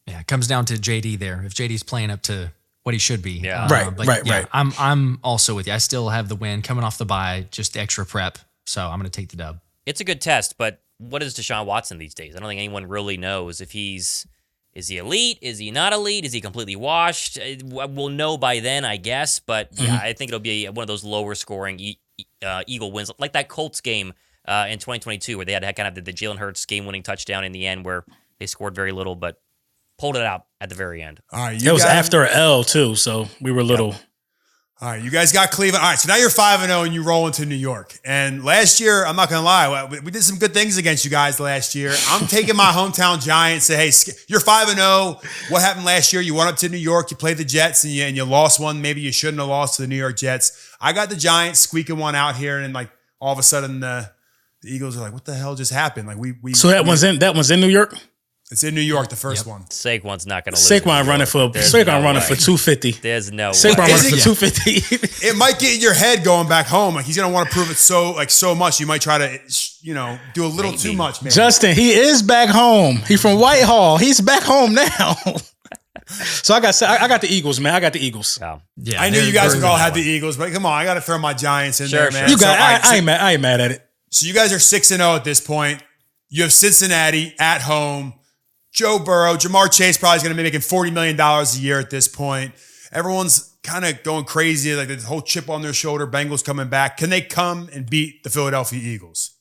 Yeah, it comes down to JD there. If JD's playing up to what he should be. Yeah. Right. I'm also with you. I still have the win coming off the bye, just extra prep. So I'm going to take the dub. It's a good test, but what is Deshaun Watson these days? I don't think anyone really knows if is he elite? Is he not elite? Is he completely washed? We'll know by then, I guess. But yeah, I think it'll be one of those lower scoring Eagle wins, like that Colts game in 2022 where they had kind of the Jalen Hurts game winning touchdown in the end where they scored very little, but pulled it out at the very end. All right, It was after an L too, so we were a little. All right, you guys got Cleveland. All right, so now you're 5-0 and you roll into New York. And last year, I'm not going to lie, we did some good things against you guys last year. I'm taking my hometown Giants. Say, hey, you're 5-0. What happened last year? You went up to New York, you played the Jets, and you lost one. Maybe you shouldn't have lost to the New York Jets. I got the Giants squeaking one out here, and like all of a sudden, the Eagles are like, "What the hell just happened?" Like So that one's in New York. It's in New York, the first one. Saquon's not going to lose. Saquon running for 250. There's no Saquon way. running for 250. It might get in your head going back home. Like he's gonna want to prove it so much. You might try to, do a little too much, man. Justin, he is back home. He's from Whitehall. He's back home now. So I got the Eagles, man. I got the Eagles. Wow. Yeah, I knew you guys would all have the Eagles, but come on, I got to throw my Giants in there, man. You got. So, I ain't mad at it. So you guys are 6-0 at this point. You have Cincinnati at home. Joe Burrow, Jamar Chase probably is going to be making $40 million a year at this point. Everyone's kind of going crazy, like the whole chip on their shoulder. Bengals coming back. Can they come and beat the Philadelphia Eagles?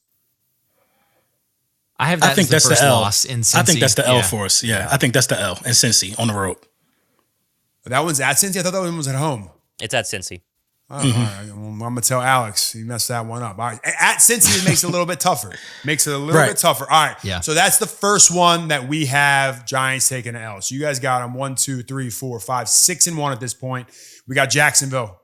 I have that as the first loss in Cincy. I think that's the L for us. Yeah, I think that's the L in Cincy on the road. That one's at Cincy? I thought that one was at home. It's at Cincy. Oh, all right. Well, I'm going to tell Alex. He messed that one up. All right. At Cincy, it makes it a little bit tougher. Makes it a little bit tougher. All right. Yeah. So that's the first one that we have Giants taking an L. So you guys got them 1, 2, 3, 4, 5, 6-1 at this point. We got Jacksonville.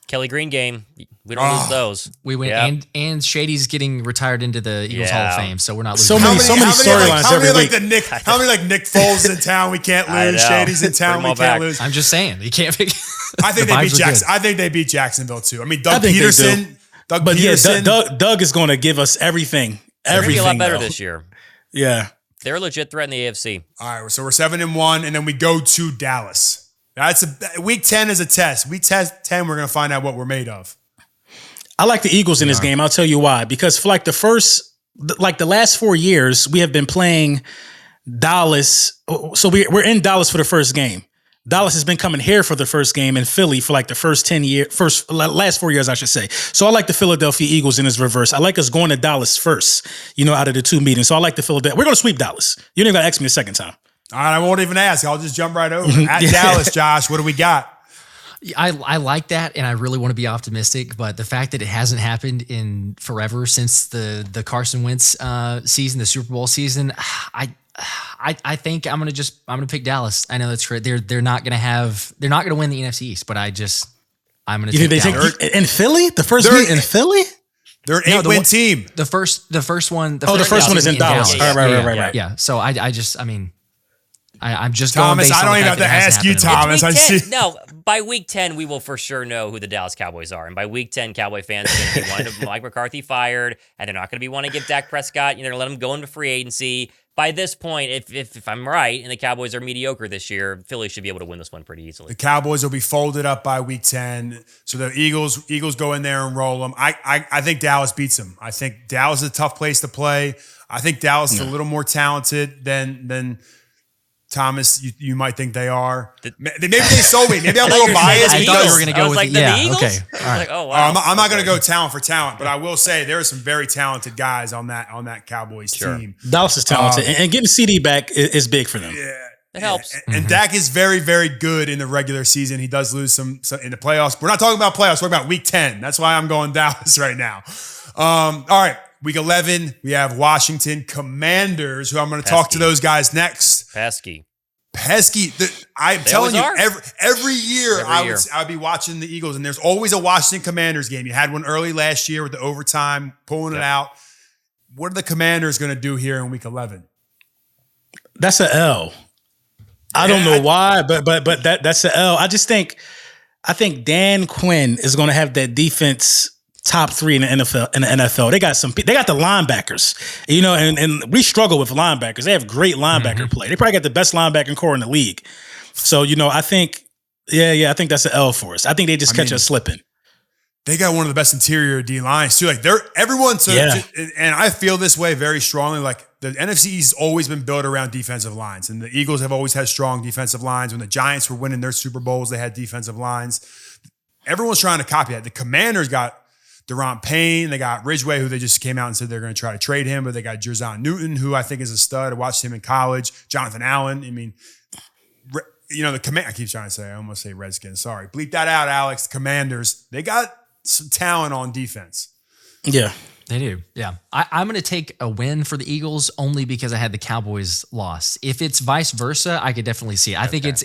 Kelly Green game. We don't lose those. We win, and Shady's getting retired into the Eagles Hall of Fame, so we're not losing. So many storylines every week. How many Nick Foles in town? We can't lose. Shady's in town. We can't lose. I'm just saying, you can't. I think they beat Jackson. I think they beat Jacksonville too. I mean, Doug Peterson. Doug is going to give us everything. They're going to be a lot better this year. Yeah, they're a legit threat in the AFC. All right, so we're 7-1, and then we go to Dallas. That's week 10 is a test. Week 10, we're going to find out what we're made of. I like the Eagles in this game. I'll tell you why. Because for the last 4 years, we have been playing Dallas. So we're in Dallas for the first game. Dallas has been coming here for the first game in Philly for like the last 4 years, I should say. So I like the Philadelphia Eagles in this reverse. I like us going to Dallas first, out of the two meetings. So I like the Philadelphia. We're going to sweep Dallas. You didn't got to ask me a second time. All right, I won't even ask. I'll just jump right over. At Dallas, Josh, what do we got? I like that, and I really want to be optimistic, but the fact that it hasn't happened in forever since the Carson Wentz season, the Super Bowl season, I think I'm gonna pick Dallas. I know that's right. They're not gonna win the NFC East, but I'm gonna You take think they Dallas. take in Philly? The first meet in Philly? They're an 8-win team. The first one. The first one is in Dallas. Right. Yeah. So I'm just Thomas, going based I don't on the even fact have to that it hasn't ask you, happened in a while. Thomas. I Week 10, see. no, by week 10, we will for sure know who the Dallas Cowboys are. And by week 10, Cowboy fans are going to be wanting Mike McCarthy fired, and they're not going to be wanting to give Dak Prescott, they're going to let him go into free agency. By this point, if I'm right and the Cowboys are mediocre this year, Philly should be able to win this one pretty easily. The Cowboys will be folded up by week 10. So the Eagles go in there and roll them. I think Dallas beats them. I think Dallas is a tough place to play. I think Dallas is a little more talented than Thomas, you might think they are. Maybe they sold me. Maybe I'm a little biased. I thought you were going to go with the Eagles. Okay. All right. Like, oh wow. I'm not going to go talent for talent, but I will say there are some very talented guys on that Cowboys team. Dallas is talented, and getting CD back is big for them. Yeah. It helps. And Dak is very, very good in the regular season. He does lose some in the playoffs. We're not talking about playoffs. We're talking about week 10. That's why I'm going Dallas right now. All right. Week 11, we have Washington Commanders, who I'm going to talk to those guys next. Pesky. I'm telling you, always every year I'd be watching the Eagles, and there's always a Washington Commanders game. You had one early last year with the overtime, pulling it out. What are the Commanders going to do here in week 11? That's an L. I don't know why, but that's an L. I think Dan Quinn is going to have that defense top 3 in the NFL. They got the linebackers, and we struggle with linebackers. They have great linebacker play. They probably got the best linebacking core in the league. So, I think, I think that's an L for us. I think they just catch us slipping. They got one of the best interior D lines too. Like and I feel this way very strongly. Like the NFC East has always been built around defensive lines, and the Eagles have always had strong defensive lines. When the Giants were winning their Super Bowls, they had defensive lines. Everyone's trying to copy that. The Commanders got Deron Payne. They got Ridgeway, who they just came out and said they're going to try to trade him, but they got Jerzon Newton, who I think is a stud. I watched him in college. Jonathan Allen. I mean, I keep trying to say, I almost say Redskins. Sorry. Bleep that out, Alex. The Commanders, they got some talent on defense. Yeah. They do. Yeah. I'm going to take a win for the Eagles only because I had the Cowboys loss. If it's vice versa, I could definitely see it. I think it's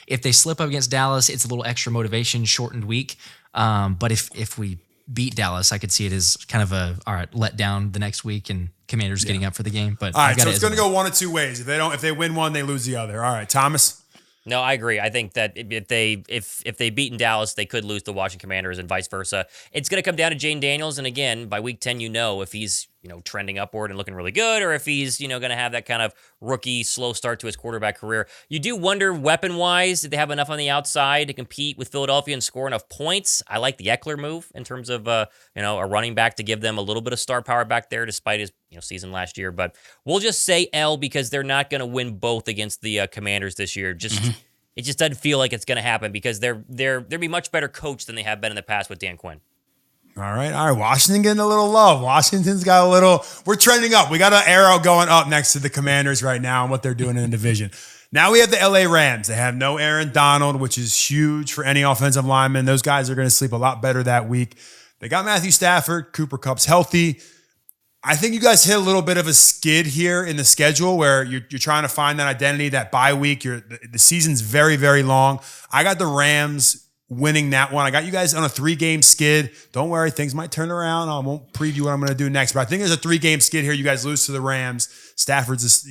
if they slip up against Dallas, it's a little extra motivation, shortened week. But if we beat Dallas, I could see it as kind of let down the next week and Commanders getting up for the game. But all right, so it's going to go one of two ways. If they win one, they lose the other. All right, Thomas. No, I agree. I think that if they beat in Dallas, they could lose the Washington Commanders and vice versa. It's going to come down to Jane Daniels, and again, by week 10, if he's trending upward and looking really good, or if he's going to have that kind of rookie slow start to his quarterback career. You do wonder weapon-wise, did they have enough on the outside to compete with Philadelphia and score enough points? I like the Eckler move in terms of a running back to give them a little bit of star power back there, despite his season last year. But we'll just say L because they're not going to win both against the Commanders this year. It just doesn't feel like it's going to happen because they're be much better coached than they have been in the past with Dan Quinn. All right. Washington getting a little love. Washington's got a little. We're trending up. We got an arrow going up next to the Commanders right now and what they're doing in the division. Now we have the LA Rams. They have no Aaron Donald, which is huge for any offensive lineman. Those guys are going to sleep a lot better that week. They got Matthew Stafford. Cooper Kupp's healthy. I think you guys hit a little bit of a skid here in the schedule where you're trying to find that identity, that bye week. The season's very, very long. I got the Rams winning that one. I got you guys on a 3-game skid. Don't worry, things might turn around. I won't preview what I'm going to do next, but I think there's a 3-game skid here. You guys lose to the Rams. Stafford's,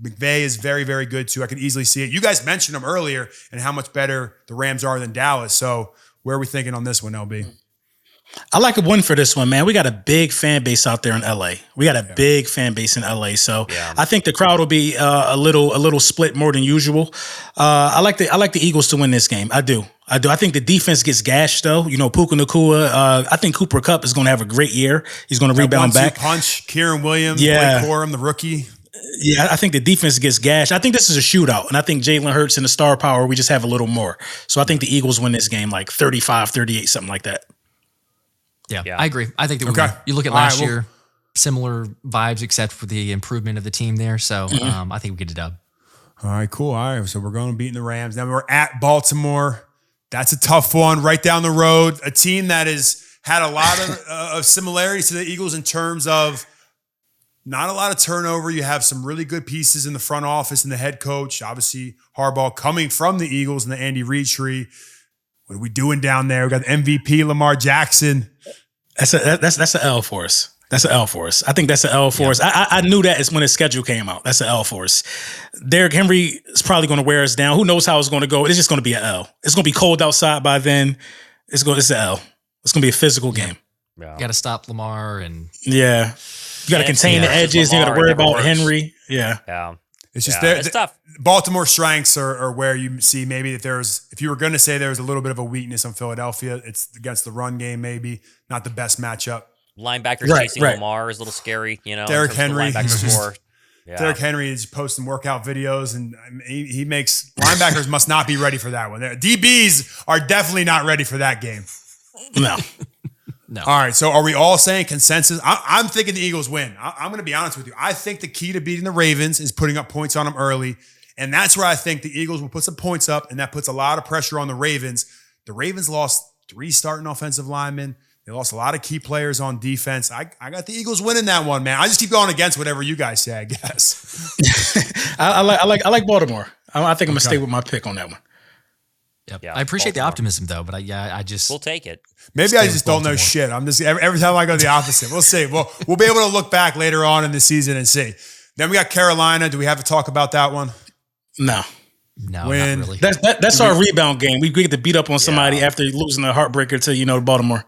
McVay is very, very good too. I can easily see it. You guys mentioned them earlier and how much better the Rams are than Dallas. So where are we thinking on this one, LB? I like a win for this one, man. We got a big fan base out there in LA. We got a big fan base in LA, so I think the crowd will be a little split more than usual. I like the Eagles to win this game. I do. I think the defense gets gashed though. Puka Nacua. I think Cooper Kupp is going to have a great year. He's going to rebound back. Punch, Kieran Williams, Blake Corum, the rookie. Yeah, I think the defense gets gashed. I think this is a shootout, and I think Jalen Hurts and the star power, we just have a little more. So I think the Eagles win this game like 35-38, something like that. Yeah, I agree. I think that win. You look at last year, similar vibes except for the improvement of the team there. So I think we get a dub. All right, cool. All right, so we're going to beat the Rams. Now we're at Baltimore. That's a tough one right down the road. A team that has had a lot of similarities to the Eagles in terms of not a lot of turnover. You have some really good pieces in the front office and the head coach. Obviously, Harbaugh coming from the Eagles and the Andy Reid tree. What are we doing down there? We got the MVP Lamar Jackson. That's an L for us. That's an L for us. I think that's an L for us. I knew that when his schedule came out. That's an L for us. Derrick Henry is probably going to wear us down. Who knows how it's going to go? It's just going to be an L. It's going to be cold outside by then. It's an L. It's going to be a physical game. You got to stop Lamar and you got to contain the edges. You got to worry about Henry. Yeah. It's just it's tough. Baltimore strengths are where you see maybe if you were going to say there was a little bit of a weakness on Philadelphia, it's against the run game, maybe not the best matchup. Linebackers chasing Lamar is a little scary, Derrick Henry. Yeah. Derrick Henry is posting workout videos, and he makes linebackers must not be ready for that one. DBs are definitely not ready for that game. No. All right, so are we all saying consensus? I'm thinking the Eagles win. I'm going to be honest with you. I think the key to beating the Ravens is putting up points on them early, and that's where I think the Eagles will put some points up, and that puts a lot of pressure on the Ravens. The Ravens lost 3 starting offensive linemen. They lost a lot of key players on defense. I got the Eagles winning that one, man. I just keep going against whatever you guys say, I guess. I like Baltimore. I think I'm going to stay with my pick on that one. Yep. Yeah, I appreciate Baltimore. The optimism, though, but I just we'll take it. Maybe I just don't know shit. I'm just every time I go the opposite. We'll see. We'll be able to look back later on in the season and see. Then we got Carolina. Do we have to talk about that one? No, not really. That's our rebound game. We get to beat up on somebody after losing a heartbreaker to Baltimore.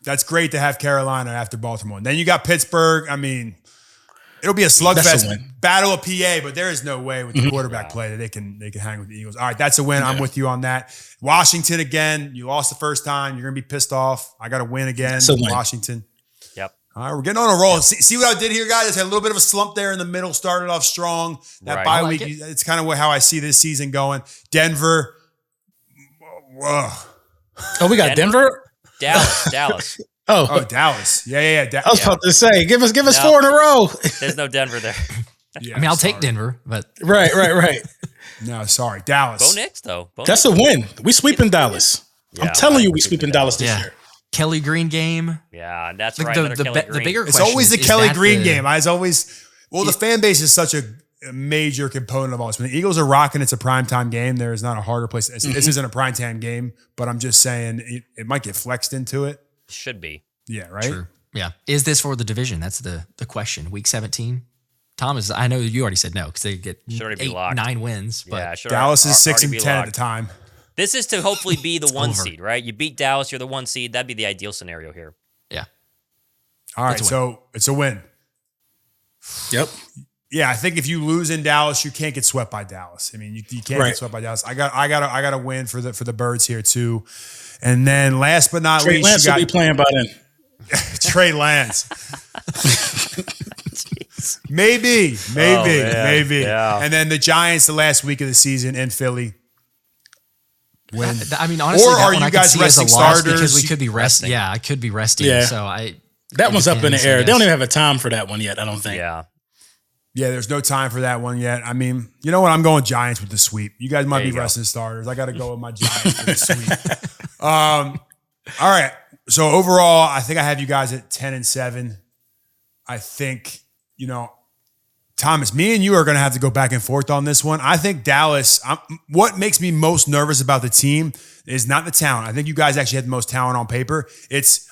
That's great to have Carolina after Baltimore. And then you got Pittsburgh. I mean, it'll be a slugfest battle of PA, but there is no way with the quarterback play that they can hang with the Eagles. All right, that's a win. Yeah. I'm with you on that. Washington again. You lost the first time. You're gonna be pissed off. I got to win again. Washington. Yep. All right, we're getting on a roll. See what I did here, guys? I had a little bit of a slump there in the middle. Started off strong. That bye week. It's kind of how I see this season going. Denver. Whoa. Oh, we got Denver? Dallas. Oh, Dallas. Yeah. I was about to say, give us 4 in a row. There's no Denver there. Yeah, I mean, I'll take Denver, but right. No, sorry, Dallas. Bo Nix though. That's a win. We sweeping Dallas. I'm telling you, we sweeping Dallas this year. Kelly Green game. Yeah, that's right. The bigger question. It's always the Kelly Green game. The fan base is such a major component of all this. When the Eagles are rocking, it's a primetime game. There is not a harder place. This isn't a primetime game, but I'm just saying it might get flexed into it. Should be. Yeah, right? True. Yeah. Is this for the division? That's the question. Week 17. Thomas, I know you already said no because they get 9 wins. But Dallas is 6-10 at the time. This is to hopefully be the 1 seed, right? You beat Dallas, you're the 1 seed. That'd be the ideal scenario here. Yeah. All right, so it's a win. Yep. Yeah, I think if you lose in Dallas, you can't get swept by Dallas. I mean, you can't get swept by Dallas. I got a win for the Birds here too. And then last but not least, Lance will be playing by then. Trey Lance. Maybe. Yeah. And then the Giants the last week of the season in Philly. Win. I mean, honestly, or are you guys resting starters? Because we could be resting. Yeah, I could be resting. Yeah. So that one's up in the air. They don't even have a time for that one yet, I don't think. Yeah, there's no time for that one yet. I mean, you know what? I'm going Giants with the sweep. You guys might be resting starters. I got to go with my Giants with the sweep. All right. So overall, I think I have you guys at 10-7. I think, Thomas, me and you are going to have to go back and forth on this one. I think Dallas, what makes me most nervous about the team is not the talent. I think you guys actually had the most talent on paper.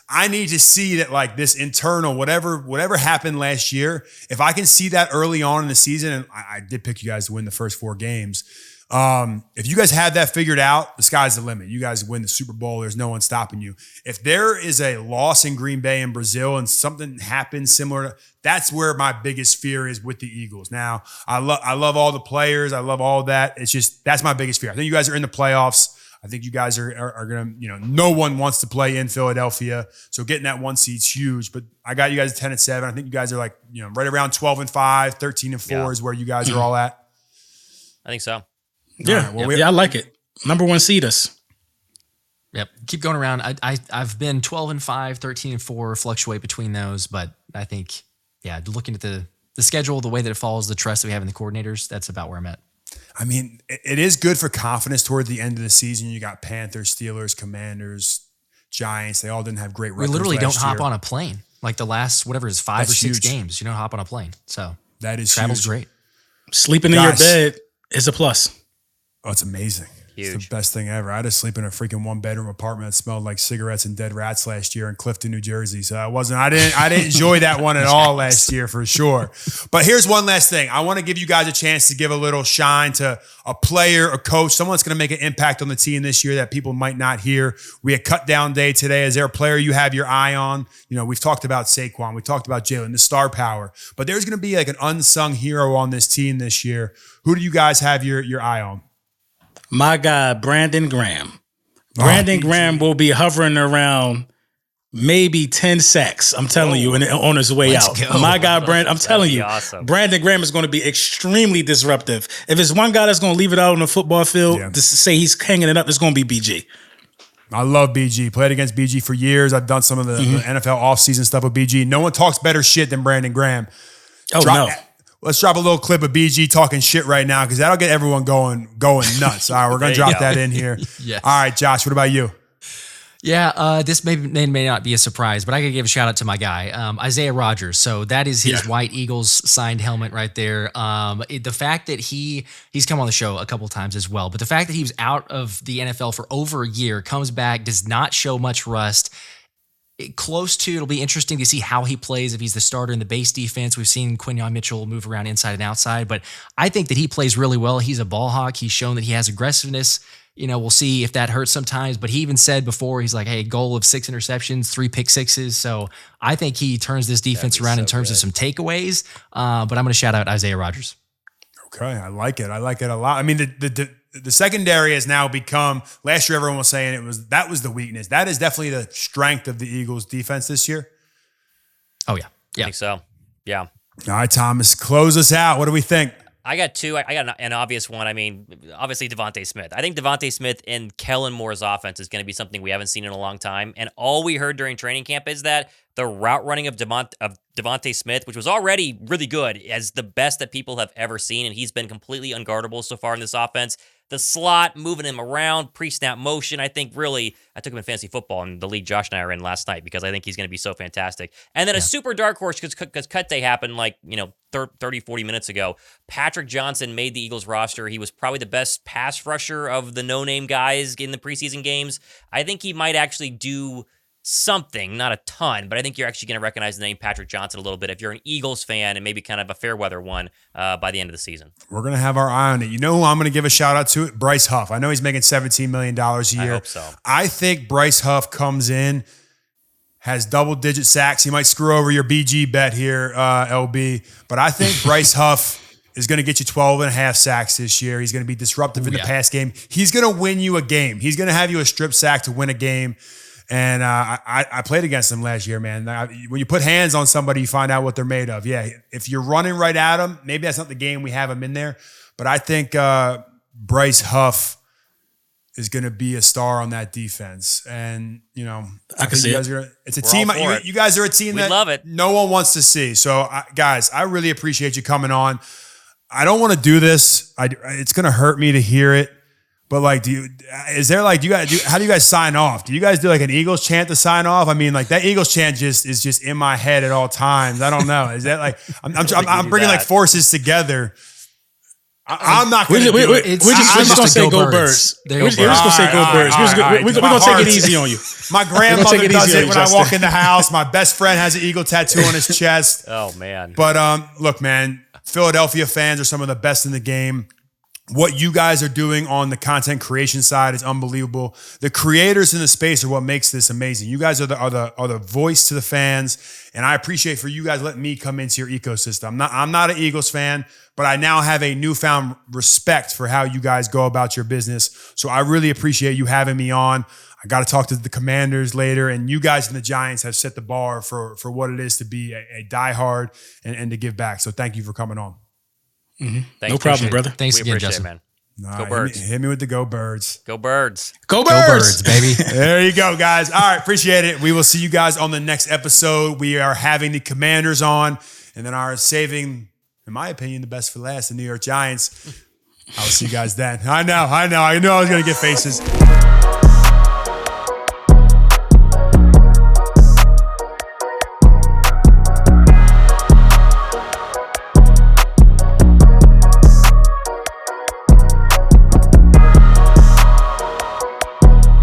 I need to see that like this internal, whatever happened last year, if I can see that early on in the season, and I did pick you guys to win the first 4 games. If you guys have that figured out, the sky's the limit. You guys win the Super Bowl. There's no one stopping you. If there is a loss in Green Bay and Brazil and something happens similar, that's where my biggest fear is with the Eagles. Now, I love all the players. I love all that. It's just, that's my biggest fear. I think you guys are in the playoffs. I think you guys are going to, no one wants to play in Philadelphia. So getting that 1 seed's huge, but I got you guys at 10-7. I think you guys are like, right around 12-5, 13-4 is where you guys are all at. I think so. Yeah. Right, I like it. Number 1 seed us. Yep. Keep going around. I've been 12-5, 13-4, fluctuate between those, but I think, looking at the schedule, the way that it falls, the trust that we have in the coordinators, that's about where I'm at. I mean, it is good for confidence toward the end of the season. You got Panthers, Steelers, Commanders, Giants. They all didn't have great records. We literally don't hop year. on a plane. Like the last, whatever it is, 5 That's or 6 huge. games. You don't hop on a plane. So That is travel's huge. great. Sleeping in Guys. your bed is a plus. Oh, it's amazing. It's Huge. the best thing ever. I had to sleep in a freaking 1-bedroom apartment that smelled like cigarettes and dead rats last year in Clifton, New Jersey. So I didn't enjoy that one at all last year for sure. But here's one last thing. I want to give you guys a chance to give a little shine to a player, a coach, someone that's going to make an impact on the team this year that people might not hear. We had cut down day today. Is there a player you have your eye on? You know, we've talked about Saquon. We talked about Jalen, the star power. But there's going to be like an unsung hero on this team this year. Who do you guys have your eye on? My guy, Brandon Graham. Brandon Graham will be hovering around maybe 10 sacks. I'm telling you, and on his way Let's out. go. My guy, Brandon, I'm telling be you, awesome. Brandon Graham is going to be extremely disruptive. If it's one guy that's going to leave it out on the football field to say he's hanging it up, it's going to be BG. I love BG. Played against BG for years. I've done some of the NFL offseason stuff with BG. No one talks better shit than Brandon Graham. No. Let's drop a little clip of BG talking shit right now because that'll get everyone going nuts. All right, we're going to There you drop go. that in here. Yes. All right, Josh, what about you? Yeah, this may not be a surprise, but I gotta give a shout out to my guy, Isaiah Rogers. So that is his White Eagles signed helmet right there. The fact that he's come on the show a couple times as well, but the fact that he was out of the NFL for over a year, comes back, does not show much rust. It'll be interesting to see how he plays if he's the starter in the base defense. We've seen Quinyon Mitchell move around inside and outside, but I think that he plays really well. He's a ball hawk. He's shown that he has aggressiveness. You know, we'll see if that hurts sometimes, but he even said before, he's like, hey, goal of 6 interceptions, 3 pick sixes. So I think he turns this defense around in terms of some takeaways. But I'm going to shout out Isaiah Rogers. Okay, I like it. I like it a lot. I mean, the secondary has now become, last year everyone was saying that was the weakness. That is definitely the strength of the Eagles defense this year. Oh, yeah. I Yeah. think so. Yeah. All right, Thomas, close us out. What do we think? I got 2. I got an obvious one. I mean, obviously Devontae Smith. I think Devontae Smith and Kellen Moore's offense is going to be something we haven't seen in a long time. And all we heard during training camp is that the route running of Devontae Smith, which was already really good, as the best that people have ever seen, and he's been completely unguardable so far in this offense. The slot, moving him around, pre-snap motion, I think really, I took him in fantasy football in the league Josh and I are in last night because I think he's going to be so fantastic. And then a super dark horse, because cut day happened 30, 40 minutes ago. Patrick Johnson made the Eagles roster. He was probably the best pass rusher of the no-name guys in the preseason games. I think he might actually do something, not a ton, but I think you're actually going to recognize the name Patrick Johnson a little bit if you're an Eagles fan and maybe kind of a fair weather one by the end of the season. We're going to have our eye on it. You know who I'm going to give a shout out to? Bryce Huff. I know he's making $17 million a year. I hope so. I think Bryce Huff comes in, has double-digit sacks. He might screw over your BG bet here, LB. But I think Bryce Huff is going to get you 12 and a half sacks this year. He's going to be disruptive in the pass game. He's going to win you a game. He's going to have you a strip sack to win a game. And I played against him last year, man. When you put hands on somebody, you find out what they're made of. Yeah, if you're running right at them, maybe that's not the game we have him in there. But I think Bryce Huff is going to be a star on that defense. And, you know, I can see it. It's a We're team. all for it. You guys are a team We that love it. no one wants to see. So, guys, I really appreciate you coming on. I don't want to do this. It's going to hurt me to hear it. But how do you guys sign off? Do you guys do like an Eagles chant to sign off? I mean, like that Eagles chant is just in my head at all times. I don't know. Is that like I'm bringing like forces together? I'm not going to do it. We're just going to say go birds. We're just going to say go birds. We're going to take it easy on you. My grandmother does it when I walk in the house. My best friend has an eagle tattoo on his chest. Oh, man. But look, man, Philadelphia fans are some of the best in the game. What you guys are doing on the content creation side is unbelievable. The creators in the space are what makes this amazing. You guys are the voice to the fans, and I appreciate for you guys letting me come into your ecosystem. I'm not an Eagles fan, but I now have a newfound respect for how you guys go about your business. So I really appreciate you having me on. I got to talk to the Commanders later, and you guys in the Giants have set the bar for what it is to be a diehard and to give back. So thank you for coming on. Mm-hmm. No problem, brother. Thanks again, appreciate Justin. it, man. Nah, Go Birds. Hit me with the Go Birds. Go Birds. Go Go birds, birds, baby. There you go, guys. All right, appreciate it. We will see you guys on the next episode. We are having the Commanders on, and then our saving, in my opinion, the best for last, the New York Giants. I will see you guys then. I know. I was going to get faces.